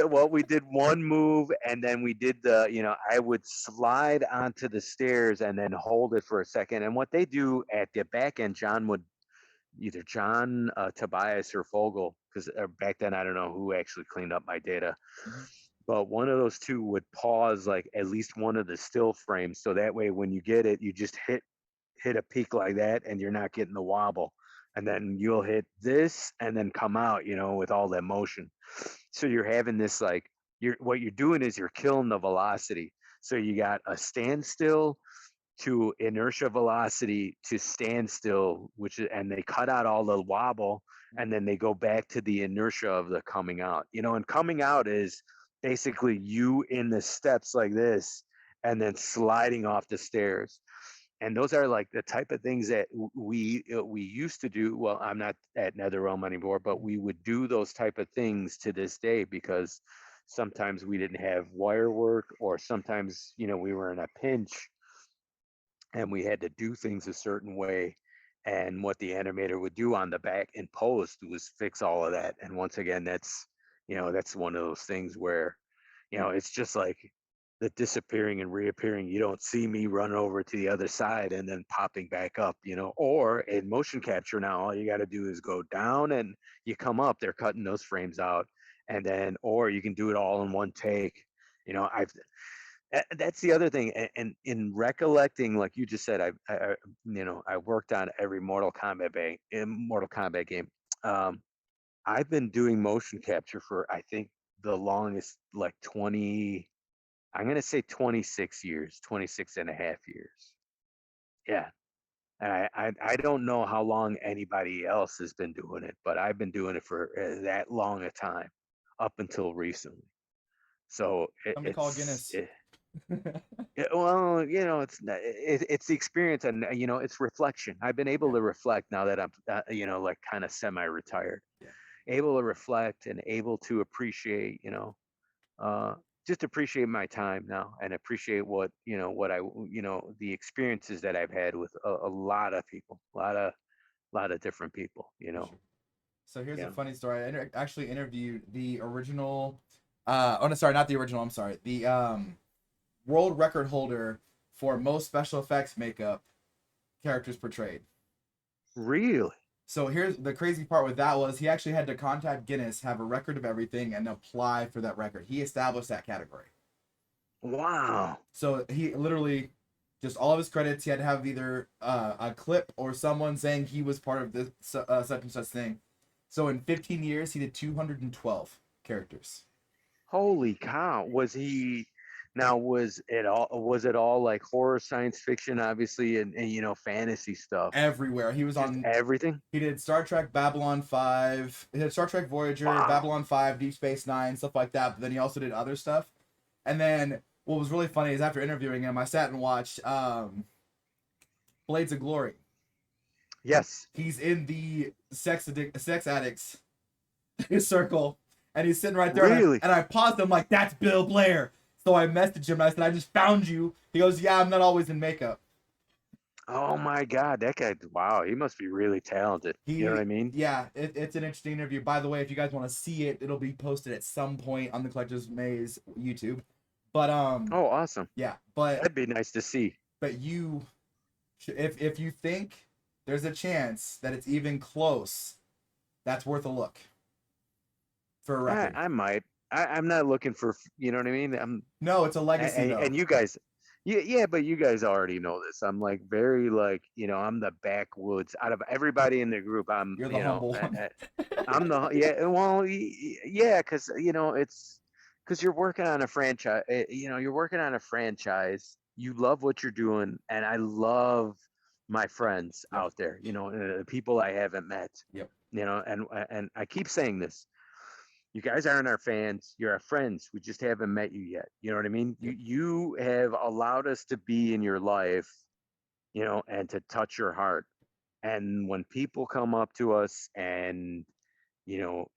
Well, we did one move, and then we did the. I would slide onto the stairs and then hold it for a second. And what they do at the back end, John would either John, Tobias, or Fogel, because back then I don't know who actually cleaned up my data, Mhm. but one of those two would pause like at least one of the still frames, so that way when you get it, you just hit a peak like that, and you're not getting the wobble, and then you'll hit this and then come out, with all that motion. So you're having this like what you're doing is you're killing the velocity. So you got a standstill to inertia velocity to standstill, and they cut out all the wobble, and then they go back to the inertia of the coming out. And coming out is basically you in the steps like this, and then sliding off the stairs. And those are like the type of things that we used to do. Well, I'm not at NetherRealm anymore, but we would do those type of things to this day, because sometimes we didn't have wire work, or sometimes we were in a pinch and we had to do things a certain way. And what the animator would do on the back in post was fix all of that. And once again, that's one of those things where, it's just like the disappearing and reappearing. You don't see me run over to the other side and then popping back up, or in motion capture now, all you got to do is go down and you come up. They're cutting those frames out. And then, or you can do it all in one take. I've That's the other thing. And in recollecting, like you just said, I worked on every Mortal Kombat game. Um, I've been doing motion capture for, I think, the longest, like 20. I'm gonna say 26 years, 26 and a half years. Yeah. And I don't know how long anybody else has been doing it, but I've been doing it for that long a time, up until recently. So Somebody call Guinness. yeah, well, it's the experience, and it's reflection. I've been able Yeah, to reflect now that I'm, like kind of semi-retired, yeah, able to reflect and able to appreciate, uh, just appreciate my time now, and appreciate the experiences that I've had with a lot of people, a lot of different people. for sure. So here's a Yeah, funny story. I actually interviewed the original. Oh no, sorry, not the original. I'm sorry. The world record holder for most special effects makeup characters portrayed. really, So here's the crazy part with that was he actually had to contact Guinness, have a record of everything, and apply for that record. He established that category. wow, So he literally just all of his credits. He had to have either a clip or someone saying he was part of this such and such thing. So in 15 years, he did 212 characters holy cow! Was it all like horror, science fiction, obviously, and fantasy stuff? everywhere. He was Just on. everything. He did Star Trek Babylon 5. He did Star Trek Voyager, Wow. Babylon 5, Deep Space Nine, stuff like that. But then he also did other stuff. And then what was really funny is after interviewing him, I sat and watched Blades of Glory. Yes. He's in the sex addicts circle, and he's sitting right there, and Really? I paused him like, "That's Bill Blair." So I messaged him and I said, "I just found you." He goes, "Yeah, I'm not always in makeup." Oh my God, that guy! Wow, he must be really talented. You know what I He, mean? yeah, it's an interesting interview. By the way, if you guys want to see it, it'll be posted at some point on the Collector's Maze YouTube. But Oh, awesome. yeah, but That'd be nice to see. you, if you think there's a chance that it's even close, that's worth a look for a I record. I might. I'm not looking for. You know what I mean? No, it's a legacy And though. you guys, yeah, but you guys already know this. I'm like very like I'm the backwoods out of everybody in the group. I'm You're the humble one. I'm the yeah. Well, yeah, because it's because you're working on a franchise. You're working on a franchise. You love what you're doing, and I love my friends Yep. out there. The people I haven't met. Yep. And I keep saying this. You guys aren't our fans. You're our friends. We just haven't met you yet. You know what I mean? You Yep. you have allowed us to be in your life, and to touch your heart. And when people come up to us, and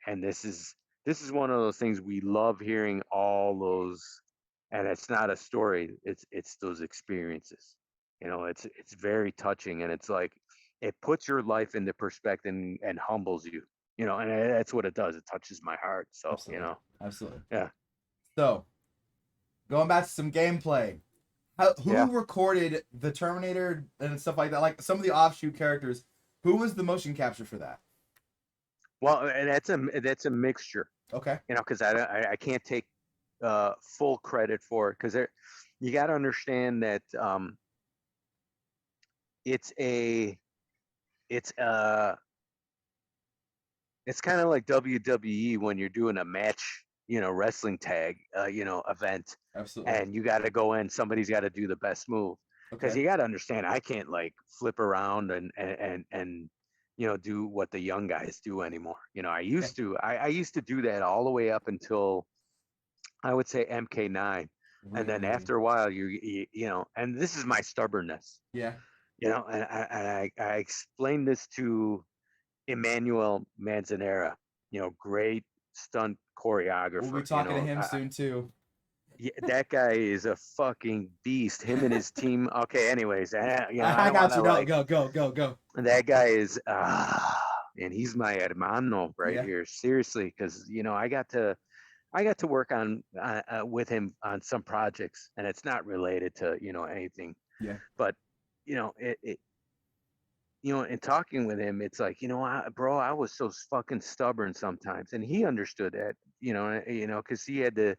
this is one of those things we love hearing all those and it's not a story. It's those experiences. It's very touching, and it's like it puts your life into perspective and humbles you. And that's what it does. It touches my heart. So Absolutely. Absolutely. yeah, So, going back to some gameplay. yeah. Who recorded the Terminator and stuff like that? Like some of the offshoot characters. Who was the motion capture for that? Well, and that's a mixture. Okay. Because I can't take full credit for it, because you got to understand that it's a it's it's kind of like WWE when you're doing a match, wrestling tag, event, Absolutely. and you got to go in. Somebody's got to do the best move, because Okay. you got to understand. I can't like flip around and do what the young guys do anymore. I Yeah. used to. I used to do that all the way up until I would say MK9, and then Really? after a while, and this is my stubbornness. Yeah. And I explained this to Emmanuel Manzanera, great stunt We'll be choreographer. talking to him soon too. That guy is a fucking beast. Him and his team. Okay, anyways, I I don't want got to you. No, like. go, go, go, go. That guy is, and he's my hermano right Yeah. here. Seriously, because I got to work on with him on some projects, and it's not related to anything, Yeah. but it in talking with him, it's like, bro, I was so fucking stubborn sometimes, and he understood that, because he had to,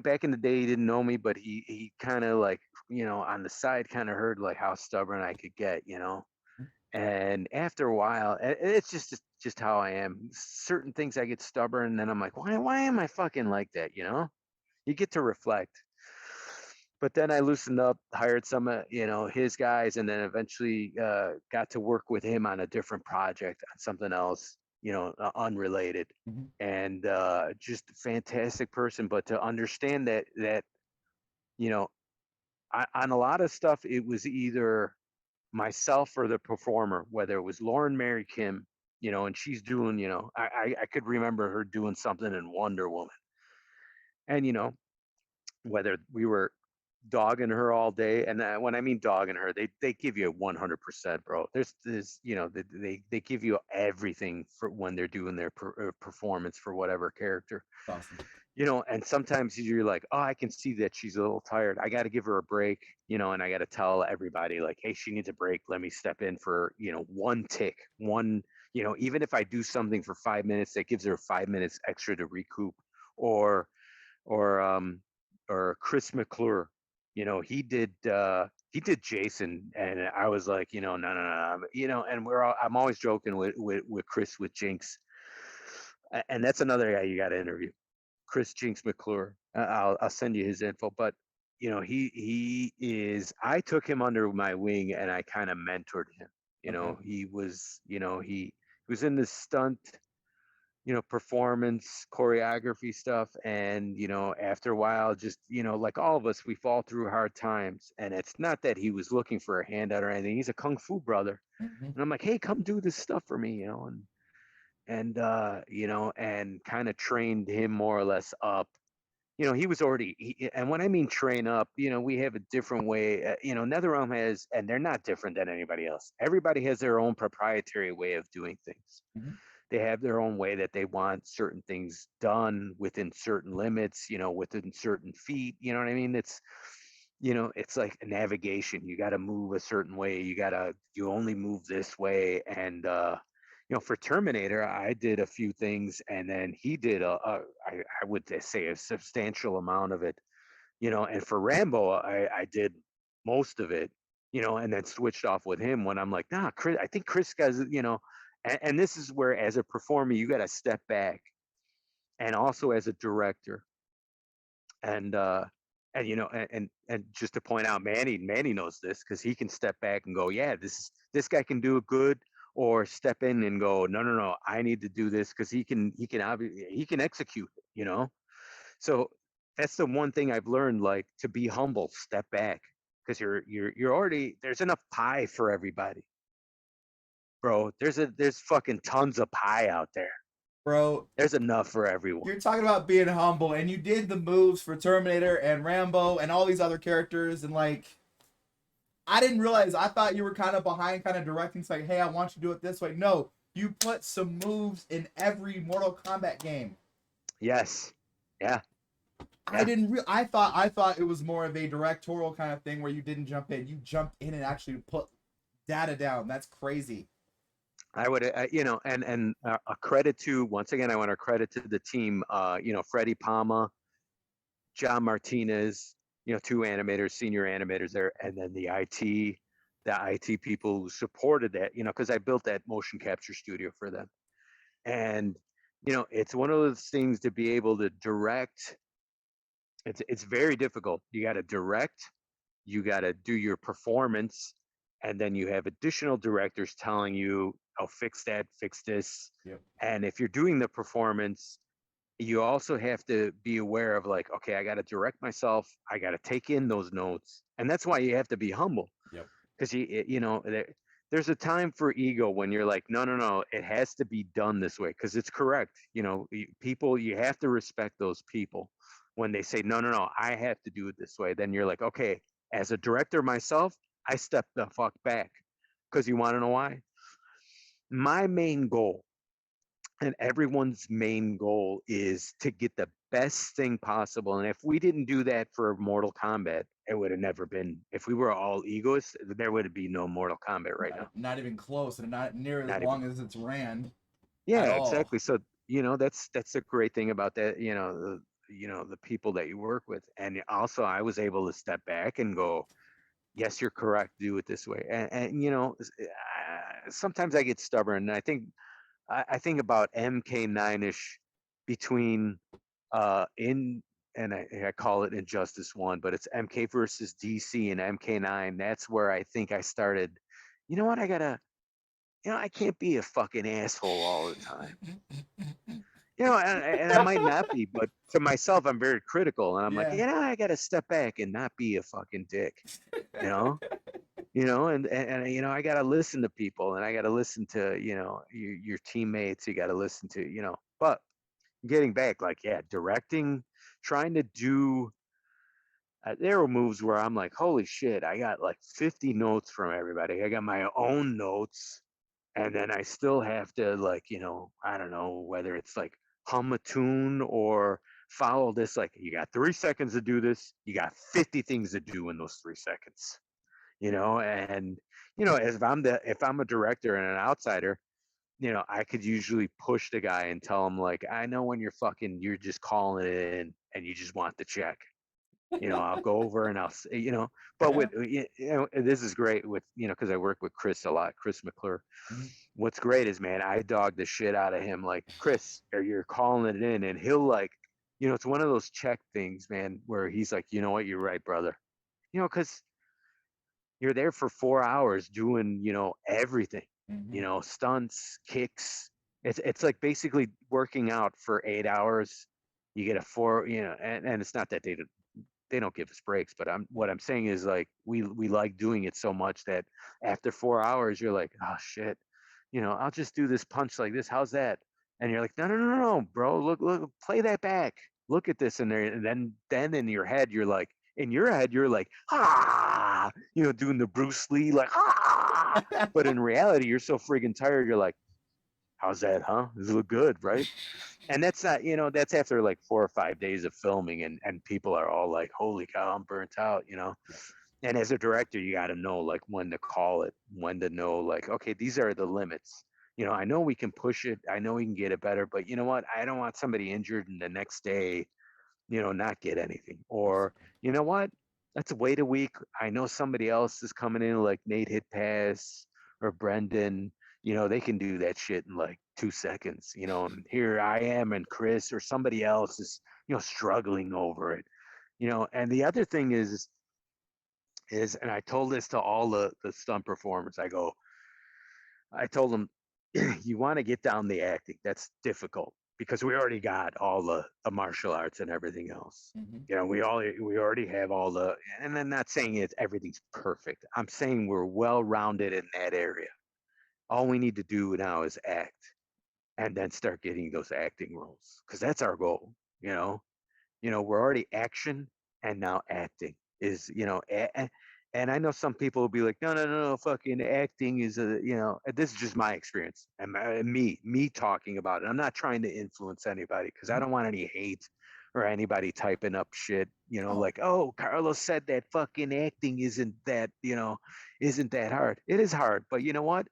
back in the day, he didn't know me, but he kind of like, on the side, kind of heard like how stubborn I could get. And after a while, it's just how I am. Certain things I get stubborn, and then I'm like, why am I fucking like that? You get to reflect. But then I loosened up, hired some his guys, and then eventually got to work with him on a different project, on something else, unrelated. Mm-hmm. And just a fantastic person. But to understand that you know on a lot of stuff, it was either myself or the performer, whether it was Lauren Mary Kim, and she's doing, I could remember her doing something in Wonder Woman, and whether we were dogging her all day, and when I mean dogging her, they give you 100%, bro. There's they give you everything for when they're doing their performance for whatever character. Awesome. And sometimes you're like, oh, I can see that she's a little tired. I got to give her a break, and I got to tell everybody, like, hey, she needs a break. Let me step in for, one tick, even if I do something for 5 minutes, that gives her 5 minutes extra to recoup. Or, or, um, or Chris McClure, he did Jason, and I was like, no, no, no, and I'm always joking with Chris, with Jinx, and that's another guy you got to interview. Chris Jinx McClure. I'll send you his info. But he is. I took him under my wing, and I kind of mentored him. Okay. He was in this stunt, performance choreography stuff, and after a while, just like all of us, we fall through hard times, and it's not that he was looking for a handout or anything. He's a kung fu brother, Mm-hmm. and I'm like, hey, come do this stuff for me, and kind of trained him more or less up. He was already, and when I mean train up, we have a different way. NetherRealm has, and they're not different than anybody else. Everybody has their own proprietary way of doing things. Mm-hmm. They have their own way that they want certain things done within certain limits, within certain feet. You know what I mean? It's like a navigation. You got to move a certain way. You only move this way. And, for Terminator, I did a few things, and then he did I would say a substantial amount of it, and for Rambo, I did most of it, and then switched off with him when I'm like, nah, Chris, I think Chris guys, and this is where, as a performer, you got to step back, and also as a director, and and just to point out, Manny knows this, because he can step back and go, yeah, this guy can do it good, or step in and go, no, no, no, I need to do this, because he can execute, so that's the one thing I've learned, like, to be humble, step back, because you're already, there's enough pie for everybody, bro. There's fucking tons of pie out there. Bro, There's enough for everyone. you're talking about being humble, and you did the moves for Terminator and Rambo and all these other characters, and like, I didn't realize. I thought you were kind of behind, kind of directing. It's like, hey, I want you to do it this way. No, you put some moves in every Mortal Kombat game. Yes. Yeah. I Yeah. didn't. I thought it was more of a directorial kind of thing where you didn't jump in. You jumped in and actually put data down. That's crazy. I would, a credit to, once again, I want to credit to the team. Freddie Palma, John Martinez, two animators, senior animators there, and then the IT people who supported that, because I built that motion capture studio for them. And, it's one of those things to be able to direct. It's very difficult. You got to direct, you got to do your performance, and then you have additional directors telling you, oh, fix that, fix this. Yep. And if you're doing the performance, you also have to be aware of, like, okay, I got to direct myself, I got to take in those notes, and that's why you have to be humble. Yep. Because there's a time for ego when you're like, no, no, no, it has to be done this way because it's correct. People, you have to respect those people when they say, no, no, no, I have to do it this way. Then you're like, okay, as a director myself, I step the fuck back. Because you want to know why? My main goal, and everyone's main goal, is to get the best thing possible. And if we didn't do that for Mortal Kombat, it would have never been. If we were all egoists, there would be no Mortal Kombat right now. Not even close, and not near as Not even. long as it's ran at Yeah, all. exactly. So that's a great thing about that. The people that you work with, and also I was able to step back and go, yes, you're correct. Do it this way. And sometimes I get stubborn, and I think about MK9ish between in and I call it Injustice 1, but it's MK versus DC and MK9. That's where I think I started. You know what? I can't be a fucking asshole all the time. And I might not be, but to myself, I'm very critical, and I'm like, Yeah. I got to step back and not be a fucking dick. You know, and I got to listen to people, and I got to listen to your teammates. You got to listen to but getting back, like, yeah, directing, trying to do there were moves where I'm like, holy shit, I got like 50 notes from everybody. I got my own notes, and then I still have to, like, I don't know whether it's like hum a tune or follow this. Like, you got 3 seconds to do this, you got 50 things to do in those 3 seconds. And as if I'm a director and an outsider, I could usually push the guy and tell him, like, I know when you're just calling it in and you just want the check. I'll go over and but Yeah. this is great with, because I work with Chris a lot, Chris McClure. Mhm. What's great is, man, I dog the shit out of him. Like, Chris, or you're calling it in, and he'll, like, it's one of those check things, man, where he's like, you know what, you're right, brother. Because you're there for 4 hours doing, everything, Mhm. stunts, kicks. It's like basically working out for 8 hours. You get a four, and it's not that they don't give us breaks, but what I'm saying is, like, we like doing it so much that after 4 hours you're like, oh shit, I'll just do this punch like this. How's that? And you're like, no, no, no, no, bro, look, play that back. Look at this in there, and then in your head you're like, ah, doing the Bruce Lee, like, ah. But in reality, you're so friggin' tired. You're like, how's that, huh? Does it look good, right? And that's not, that's after like 4 or 5 days of filming, and people are all like, holy cow, I'm burnt out. Yeah. And as a director, you got to know, like, when to call it, when to know, like, okay, these are the limits. I know we can push it, I know we can get it better, but you know what, I don't want somebody injured and the next day, not get anything. Or, you know what, let's wait a week. I know somebody else is coming in, like Nate Hit Pass or Brendan. They can do that shit in like 2 seconds. And here I am, and Chris or somebody else is, struggling over it. And the other thing is, and I told this to all the stunt performers. I told them, you want to get down the acting. That's difficult because we already got all the martial arts and everything else. Mhm. We already have all and I'm not saying everything's perfect. I'm saying we're well rounded in that area. All we need to do now is act. and then start getting those acting roles, because that's our goal. We're already action, and now acting is, and I know some people will be like, no, no, no, no, fucking acting is this is just my experience, and me talking about it. I'm not trying to influence anybody, because I don't want any hate or anybody typing up shit, Oh, like, oh, Carlos said that fucking acting isn't that hard. It is hard, but you know what?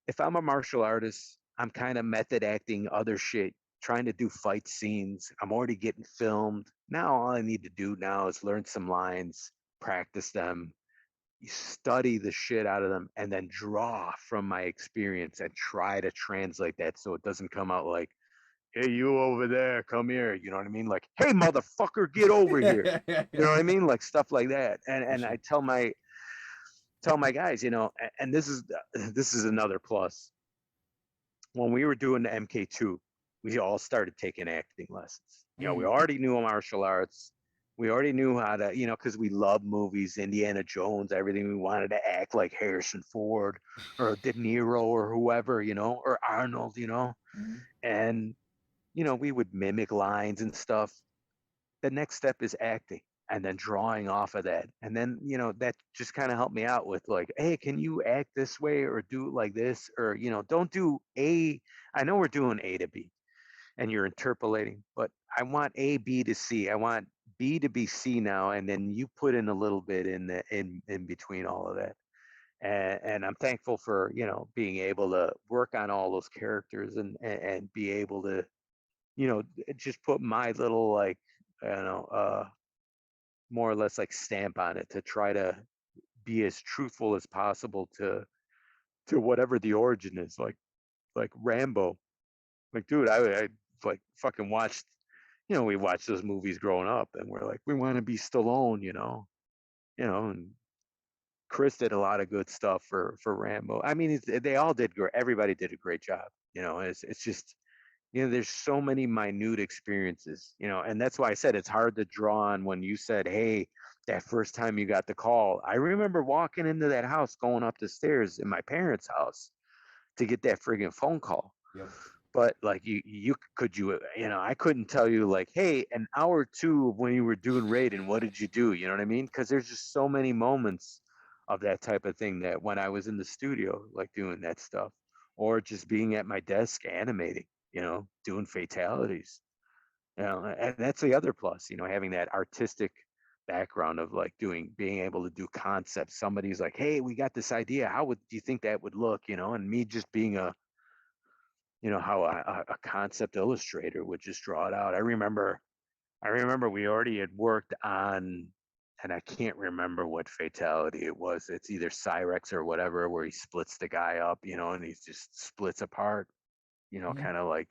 If I'm a martial artist, I'm kind of method acting other shit, trying to do fight scenes. I'm already getting filmed. Now all I need to do now is learn some lines, practice them, study the shit out of them, and then draw from my experience and try to translate that so it doesn't come out like, hey, you over there, come here. You know what I mean? Like, hey, motherfucker, get over here. You know what I mean? Like stuff like that. And for and sure. I tell my guys, and this is another plus. When we were doing the MK2, we all started taking acting lessons. We Mm. already knew martial arts. We already knew how to, because we love movies, Indiana Jones, everything. We wanted to act like Harrison Ford or De Niro or whoever, or Arnold, Mm. and, we would mimic lines and stuff. The next step is acting, and then drawing off of that. And then, that just kind of helped me out with like, hey, can you act this way or do it like this? Or, don't do A. I know we're doing A to B and you're interpolating, but I want A, B to C. I want B to be C now. And then you put in a little bit in between all of that. And I'm thankful for, being able to work on all those characters and be able to, just put my little like, I don't know, more or less like stamp on it to try to be as truthful as possible to whatever the origin is. Like Rambo. Like, dude, I like fucking watched. We watched those movies growing up, and we're like, we want to be Stallone. And Chris did a lot of good stuff for Rambo. I mean, they all did great. Everybody did a great job. It's just, there's so many minute experiences, and that's why I said it's hard to draw on. When you said, hey, that first time you got the call, I remember walking into that house, going up the stairs in my parents' house to get that friggin' phone call. Yep. But like I couldn't tell you like, hey, an hour or two of when you were doing Raiden, what did you do? You know what I mean? Because there's just so many moments of that type of thing, that when I was in the studio, like doing that stuff, or just being at my desk animating, doing fatalities, and that's the other plus, having that artistic background of like being able to do concepts. Somebody's like, hey, we got this idea. How would do you think that would look? And me just being how a concept illustrator would just draw it out. I remember we already had worked on, and I can't remember what fatality it was. It's either Cyrex or whatever, where he splits the guy up, and he just splits apart, Mm. kind of like.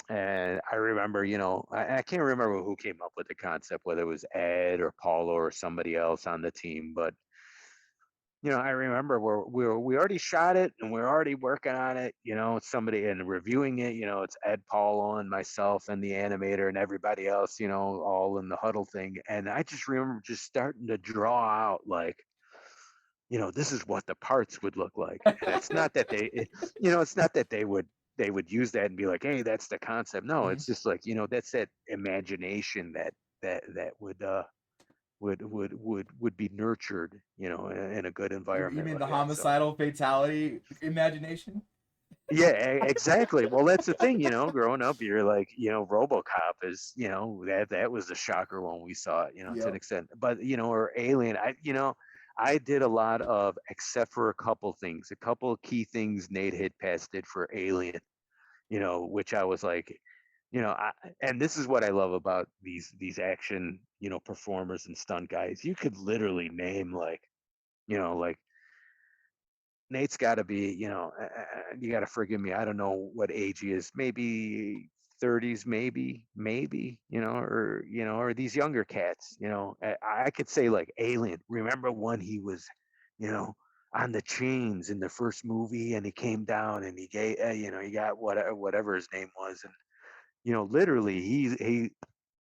And I remember, I can't remember who came up with the concept, whether it was Ed or Paulo or somebody else on the team, but I remember we already shot it and we're already working on it, somebody and reviewing it, it's Ed, Paulo, and myself and the animator and everybody else, all in the huddle thing. And I just remember just starting to draw out like, this is what the parts would look like. And it's not that it's not that they would use that and be like, hey, that's the concept. No, Mhm. it's just like, that's that imagination that would be nurtured, in a good You environment mean like the that. So homicidal fatality imagination? yeah, exactly. Well, that's the thing, growing up, you're like, RoboCop is, that was the shocker when we saw it, to an Yep. extent. But or Alien, I did a lot of, except for a couple things, a couple of key things Nate Hidpass did for Alien, which I was like, and this is what I love about these action, performers and stunt guys. You could literally name like, like Nate's got to be, you got to forgive me. I don't know what age he is. Maybe 30s, maybe, or these younger cats, I could say like Alien. Remember when he was, you know, on the chains in the first movie, and he came down and he gave, he got whatever his name was, and literally he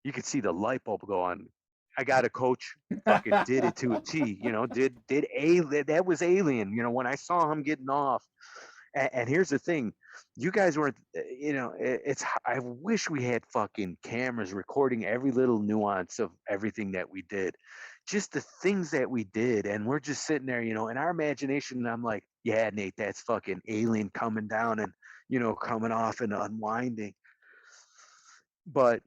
you could see the light bulb go on. I got a coach, fucking did it to a T. Did a that was Alien. When I saw him getting off, And here's the thing, you guys weren't, it's, I wish we had fucking cameras recording every little nuance of everything that we did, just the things that we did. And we're just sitting there, in our imagination. I'm like, yeah, Nate, that's fucking alien coming down and, coming off and unwinding. But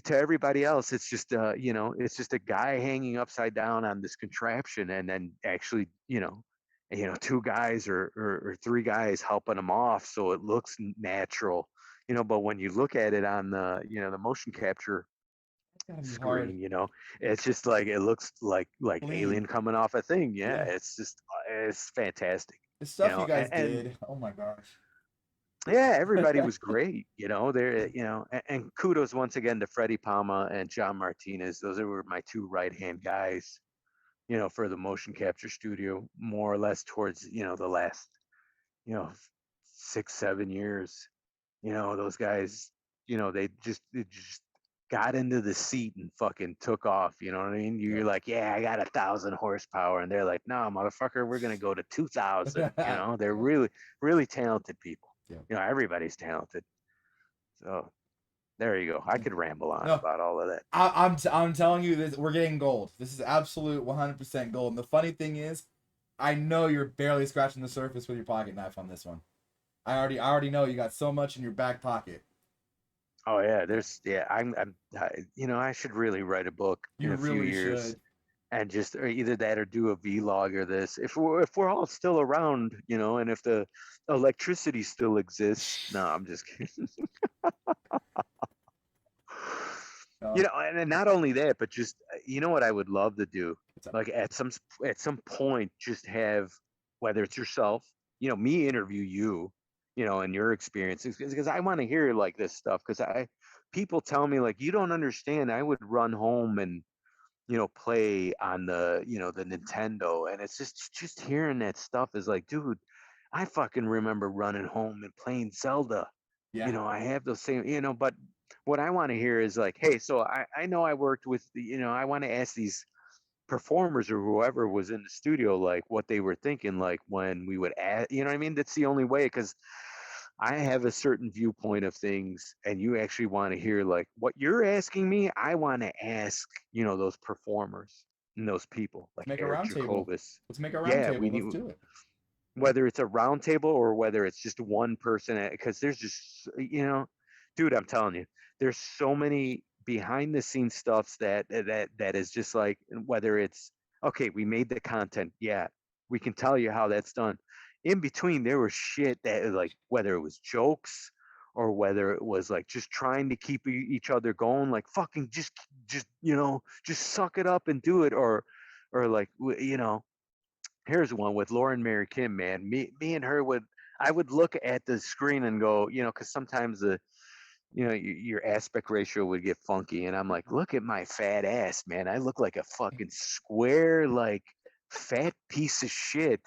to everybody else, it's just, it's just a guy hanging upside down on this contraption, and then actually, two guys or three guys helping him off, so it looks natural. But when you look at it on the, the motion capture It's gotta be hard. screen, it's just like, it looks like alien Clean. coming off a thing. Yeah, Yeah. it's just, it's fantastic. The stuff you guys And did. Oh my gosh. yeah, everybody was great. There, and kudos once again to Freddie Palma and John Martinez. Those were my two right hand guys, for the motion capture studio, more or less towards, the last, you know, 6, 7 years. Those guys, they just got into the seat and fucking took off. You know what I mean? Yeah. You're like, yeah, I got 1,000 horsepower, and they're like, no, motherfucker, we're gonna go to 2,000. They're Yeah. really, really talented people. Yeah. Everybody's talented. So there you go. I could ramble on No, about all of that. I'm telling you this. We're getting gold. This is absolute 100% gold. And the funny thing is, I know you're barely scratching the surface with your pocket knife on this one. I already know you got so much in your back pocket. Oh yeah, I should really write a book in You a few really years, should. and just, or either that or do a vlog or this. If we're all still around, and if the electricity still exists. No, I'm just kidding. No, And not only that, but just, what I would love to do, what's up? like at some point, just have, whether it's yourself, me interview you, and your experiences, because I want to hear like this stuff, because people tell me like, you don't understand. I would run home and, play on the, the Nintendo, and it's just hearing that stuff is like, dude, I fucking remember running home and playing Zelda. Yeah. I have those same, but what I want to hear is like, hey, so I know I worked with the, I want to ask these performers or whoever was in the studio, like what they were thinking, like when we would add, what I mean? That's the only way, because I have a certain viewpoint of things, and you actually want to hear like what you're asking me. I want to ask, those performers and those people Let's like make a Eric round table. Jacobus. Let's make a round Yeah, we table. need, Let's do it. whether it's a round table or whether it's just one person, because there's just, dude, I'm telling you, there's so many behind the scenes stuffs that is just like, whether it's, okay, we made the content, yeah, we can tell you how that's done. In between, there was shit that, like, whether it was jokes or whether it was like just trying to keep each other going, like fucking just suck it up and do it, or like, here's one with Lauren Mary Kim, man. Me and her would, I would look at the screen and go, because sometimes the, your aspect ratio would get funky, and I'm like, look at my fat ass, man. I look like a fucking square, like fat piece of shit.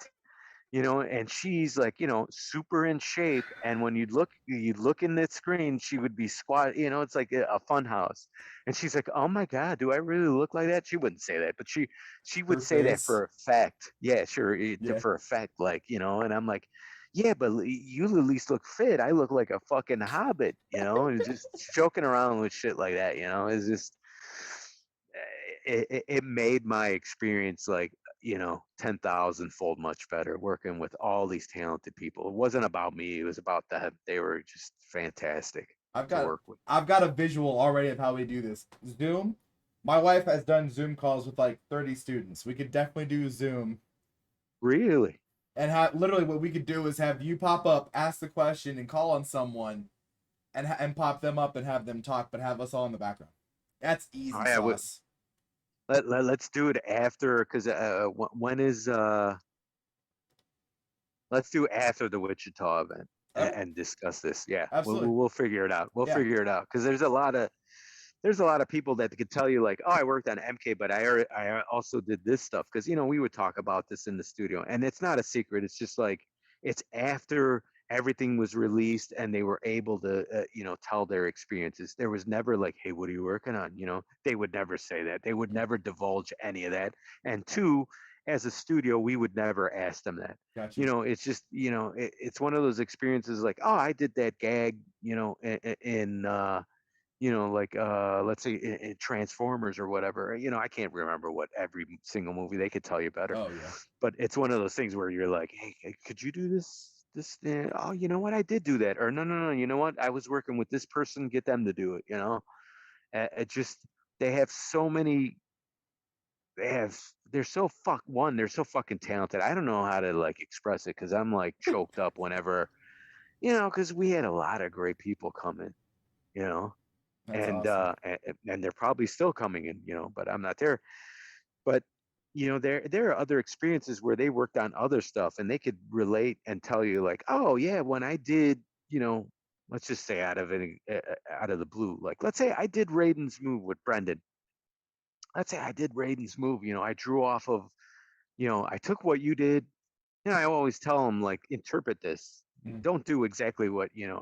And she's like, super in shape. And when you'd look in that screen, she would be squat, it's like a fun house. And she's like, oh my God, do I really look like that? She wouldn't say that, but she Her would say that face. for a fact. Yeah, sure. Yeah. For a fact, like, and I'm like, yeah, but you at least look fit. I look like a fucking hobbit, and just joking around with shit like that, it's just, it made my experience like, 10,000 fold much better working with all these talented people. It wasn't about me, it was about them. They were just fantastic I've to got work with. I've got a visual already of how we do this. Zoom. My wife has done Zoom calls with like 30 students. We could definitely do Zoom. Really? And literally what we could do is have you pop up, ask the question, and call on someone, and pop them up and have them talk, but have us all in the background. That's Oh, easy yeah, sauce. let's do it after, because when is let's do after the Wichita event, Okay, and discuss this. Yeah, we'll, absolutely. we'll we'll figure it out. We'll Yeah, figure it out, because there's a lot of people that could tell you like, oh, I worked on MK, but I also did this stuff, because we would talk about this in the studio, and it's not a secret. It's just like, it's after everything was released and they were able to, tell their experiences. There was never like, hey, what are you working on? They would never say that. They would never divulge any of that. And two, as a studio, we would never ask them that. Got You you. know, it's just, you know, it's one of those experiences like, oh, I did that gag, you know, in you know, like let's say in Transformers or whatever. You know, I can't remember what every single movie, they could tell you better, Oh yeah. but it's one of those things where you're like, hey, could you do this thing? Oh, you know what, I did do that. Or no, you know what, I was working with this person, get them to do it, you know. It just, they have so many, they have, they're so they're so fucking talented. I don't know how to like express it, because I'm like choked up whenever, you know, because we had a lot of great people coming, you know, That's awesome. and they're probably still coming in, you know, but I'm not there. But you know, there are other experiences where they worked on other stuff and they could relate and tell you like, oh yeah, when I did, you know, let's just say out of the blue, like let's say I did Raiden's move with Brendan. Let's say I did Raiden's move, you know, I drew off of, you know, I took what you did. You know, I always tell them like, interpret this. Mm. Don't do exactly what, you know,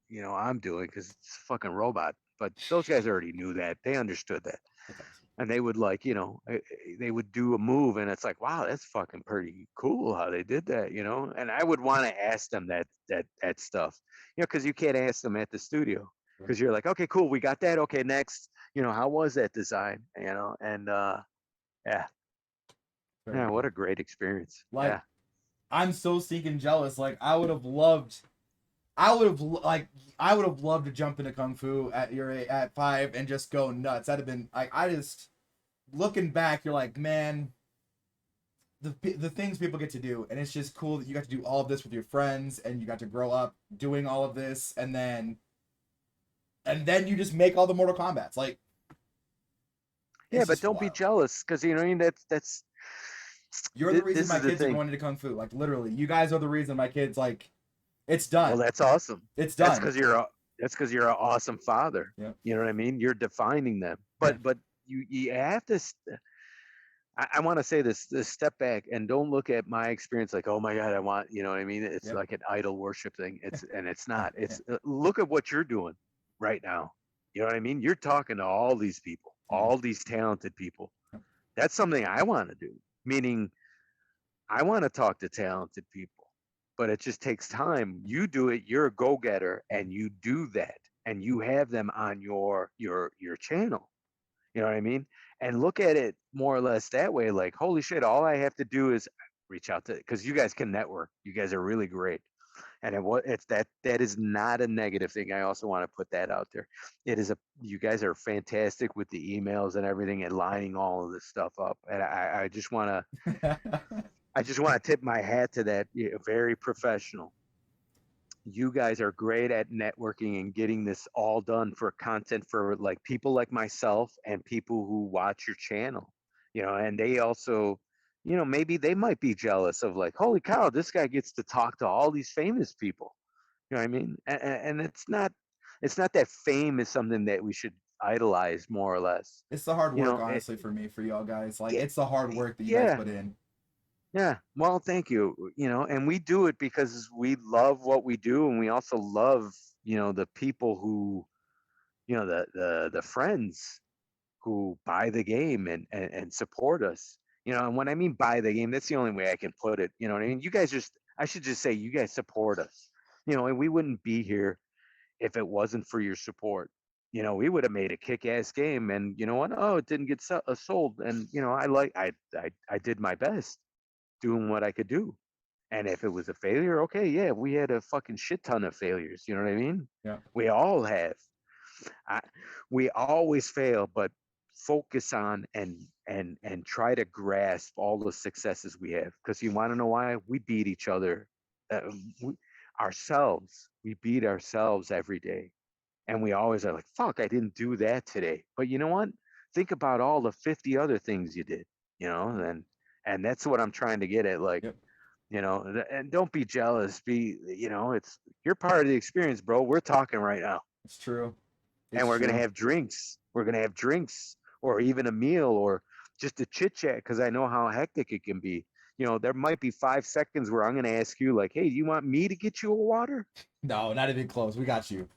you know, I'm doing, because it's a fucking robot. But those guys already knew that. They understood that. That's awesome. And they would like, you know, they would do a move and it's like, wow, that's fucking pretty cool how they did that, you know. And I would want to ask them that stuff, you know, because you can't ask them at the studio, Right. because you're like, okay, cool, we got that. Okay, next, you know, how was that design, you know? And yeah, Very yeah, what cool. a great experience. Like Yeah. I'm so stinking jealous. Like I would have loved to jump into kung fu at at 5 and just go nuts. That'd have been like I just looking back, you're like, man, the things people get to do, and it's just cool that you got to do all of this with your friends, and you got to grow up doing all of this, and then you just make all the Mortal Kombats. Like Yeah, it's but just don't be wild. jealous, because you know what I mean. That's You're the reason this my is the kids are thing. going into kung fu. Like literally, you guys are the reason my kids like. It's Well, done. that's awesome. It's That's done. because you're an awesome father. Yeah. You know what I mean? You're defining them. Yeah. But you have to. I want to say this step back and don't look at my experience like, oh my god, I want, you know what I mean? It's Yep. like an idol worship thing. It's not. It's look at what you're doing right now. You know what I mean? You're talking to all these people, Mm. all these talented people. That's something I want to do. Meaning, I want to talk to talented people, but it just takes time. You do it. You're a go-getter, Mm. and you do that, and you have them on your channel. You know what I mean? And look at it more or less that way. Like, holy shit! All I have to do is reach out to, because you guys can network. You guys are really great, and it's that is not a negative thing. I also want to put that out there. It is a, you guys are fantastic with the emails and everything and lining all of this stuff up, and I just want to tip my hat to that. Very professional. You guys are great at networking and getting this all done for content for like people like myself and people who watch your channel. You know, and they also, you know, maybe they might be jealous of like, holy cow, this guy gets to talk to all these famous people. You know what I mean? And it's not that fame is something that we should idolize, more or less. It's the hard You work, know, honestly, for me, for y'all guys. Like yeah, it's the hard work that you guys yeah. put in. Yeah, well, thank you. You know, and we do it because we love what we do, and we also love, you know, the people who, you know, the friends who buy the game and support us. You know, and when I mean buy the game, that's the only way I can put it. You know what I mean? You guys just, I should just say, you guys support us. You know, and we wouldn't be here if it wasn't for your support. You know, we would have made a kick-ass game, and you know what? Oh, it didn't get sold, and you know, I did my best doing what I could do. And if it was a failure, okay, yeah, we had a fucking shit ton of failures. You know what I mean? Yeah. We all have. I, we always fail, but focus on and try to grasp all the successes we have. Because you want to know why? We beat each other, uh, we, ourselves. We beat ourselves every day, and we always are like, "Fuck, I didn't do that today." But you know what? Think about all the 50 other things you did. You know, and that's what I'm trying to get at. Like, Yep. you know, and don't be jealous. Be, you know, it's, you're part of the experience, bro. We're talking right now, It's true. and It's we're gonna true. have drinks. We're gonna have drinks, or even a meal, or just a chit chat, because I know how hectic it can be. You know, there might be 5 seconds where I'm gonna ask you, like, "Hey, do you want me to get you a water?" No, not even close. We got you.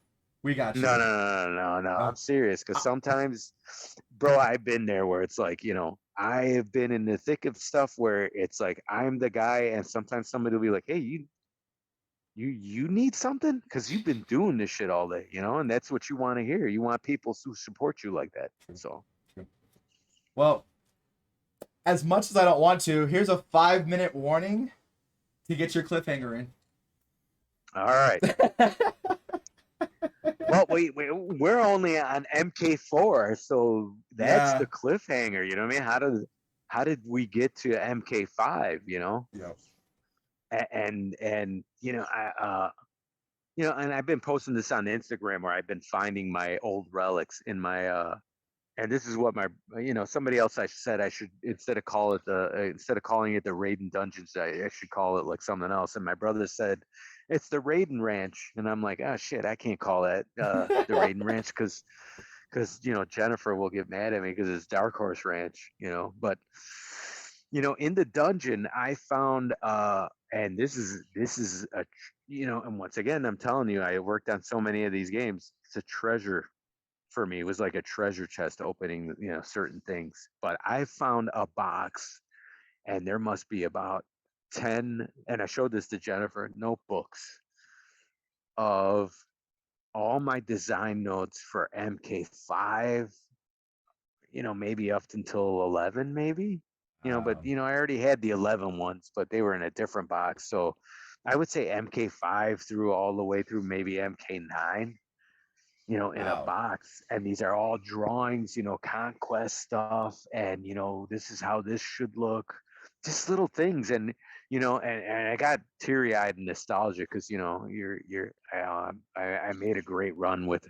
We got No, you. no, no, no, no, no. Uh, I'm serious, because I, sometimes, bro, I've been there where it's like, you know, I have been in the thick of stuff where it's like I'm the guy, and sometimes somebody will be like, "Hey, you need something because you've been doing this shit all day, and that's what you want to hear. You want people who support you like that." True, So, true. Well, as much as I don't want to, here's a 5-minute warning to get your cliffhanger in. all right. Well, we're only on MK4, so that's Yeah. the cliffhanger. You know what I mean? How did we get to MK5? Yep. And and I've been posting this on Instagram where I've been finding my old relics in my and this is what my somebody else I said I should instead of calling it the Raiden Dungeons, I should call it like something else. And my brother said it's the Raiden Ranch, and I'm like, oh shit, I can't call that the Raiden Ranch because Jennifer will get mad at me because it's Dark Horse Ranch, but in the dungeon I found and this is a and once again I'm telling you, I worked on so many of these games. It's a treasure for me. It was like a treasure chest opening, certain things. But I found a box, and there must be about 10, and I showed this to Jennifer, notebooks of all my design notes for MK5, maybe up until 11, maybe. But I already had the 11 ones, but they were in a different box. So I would say MK5 through all the way through maybe MK9, in a Wow. box. And these are all drawings, conquest stuff. And, this is how this should look. Just little things. And, and I got teary eyed and nostalgia because, I made a great run with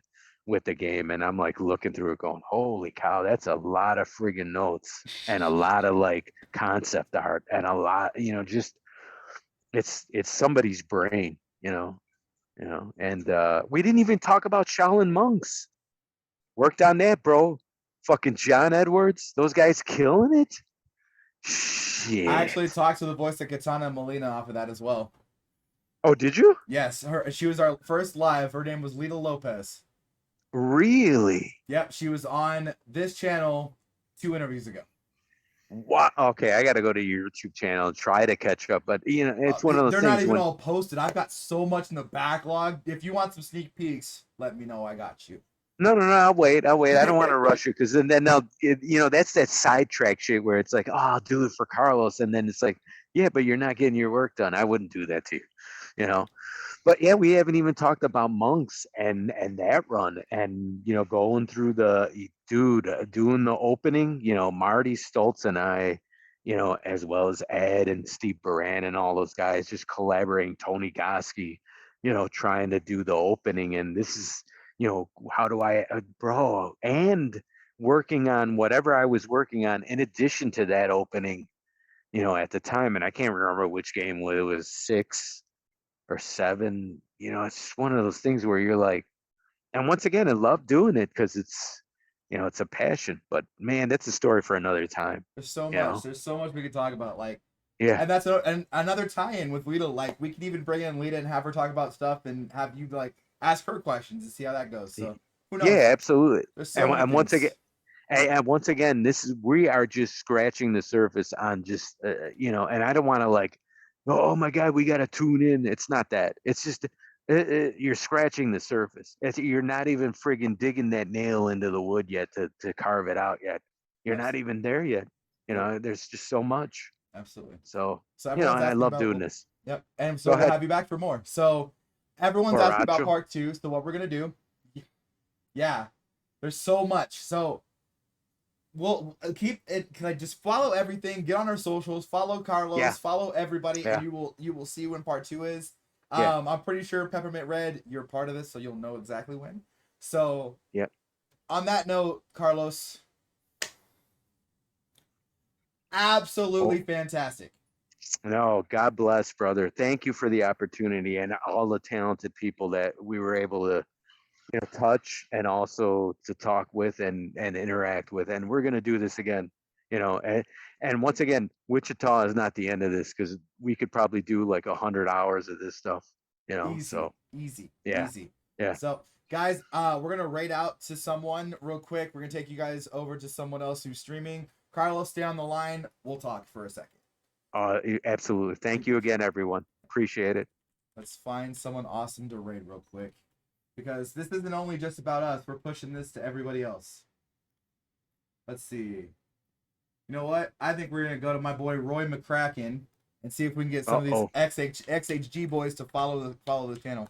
the game. And I'm like looking through it going, holy cow, that's a lot of friggin' notes and a lot of like concept art and a lot, just it's somebody's brain, and we didn't even talk about Shaolin monks. Worked on that, bro. Fucking John Edwards, those guys killing it. I Shit. actually talked to the voice of Katana Molina off of that as well. Oh, did you Yes, she was our first live. Her name was Lita Lopez. really? Yep, she was on this channel 2 interviews ago. What? Okay, I got to go to your YouTube channel and try to catch up. But it's one of those They're not things even when all posted. I've got so much in the backlog. If you want some sneak peeks, let me know. I got you. no, I'll wait. I don't want to rush it because then that's that sidetrack shit where it's like, oh, I'll do it for Carlos, and then it's like, yeah, but you're not getting your work done. I wouldn't do that to you, you know. But yeah, we haven't even talked about monks and that run, and going through the dude doing the opening. Marty Stoltz and I, as well as Ed and Steve Baran and all those guys, just collaborating. Tony Goski, trying to do the opening, and this is how do I, bro, and working on whatever I was working on in addition to that opening. At the time, and I can't remember which game it was, 6 or 7. It's just one of those things where you're like, and once again, I love doing it because it's a passion. But man, that's a story for another time. There's so You much. know? There's so much we could talk about. Like, Yeah. and and another tie-in with Lita. Like, we could even bring in Lita and have her talk about stuff and have you like ask her questions and see how that goes. So who knows? Yeah, absolutely. There's so And, many and once again, things. we are just scratching the surface on just and I don't want to like, oh my god, we got to tune in. It's not that. It's just you're scratching the surface. You're not even friggin' digging that nail into the wood yet to carve it out yet. You're not Absolutely. even there yet. Nope. There's just so much. Absolutely. So So everyone's and I asking love about. doing this. Yep. And Go so we'll ahead, have you back for more. So everyone's asking about Baracho. part 2. So what we're gonna do? Yeah. There's so much. So we'll keep it. Can I just follow everything? Get on our socials. Follow Yeah, Carlos. Follow everybody, and yeah, you will see when part 2 is. yeah, I'm pretty sure Peppermint Red, you're part of this, so you'll know exactly when. So yeah. on that note, Carlos, absolutely Oh, fantastic. no, God bless, brother. Thank you for the opportunity and all the talented people that we were able to, touch and also to talk with and interact with. And we're gonna do this again, and once again, Wichita is not the end of this because we could probably do like 100 hours of this stuff, Easy, So easy, yeah, easy. yeah, So, guys, we're gonna raid out to someone real quick. We're gonna take you guys over to someone else who's streaming. Carlos, stay on the line. We'll talk for a second. Absolutely. Thank you again, everyone. Appreciate it. Let's find someone awesome to raid real quick. Because this isn't only just about us. We're pushing this to everybody else. Let's see. You know what? I think we're going to go to my boy Roy McCracken and see if we can get some of these XHG boys to follow the channel.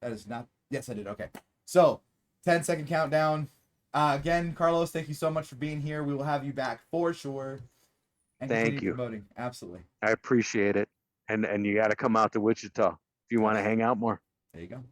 That is not... Yes, I did. Okay. So, 10-second countdown. Again, Carlos, thank you so much for being here. We will have you back for sure. And thank you. Promoting. Absolutely. I appreciate it. And you got to come out to Wichita if you want to hang out more. There you go.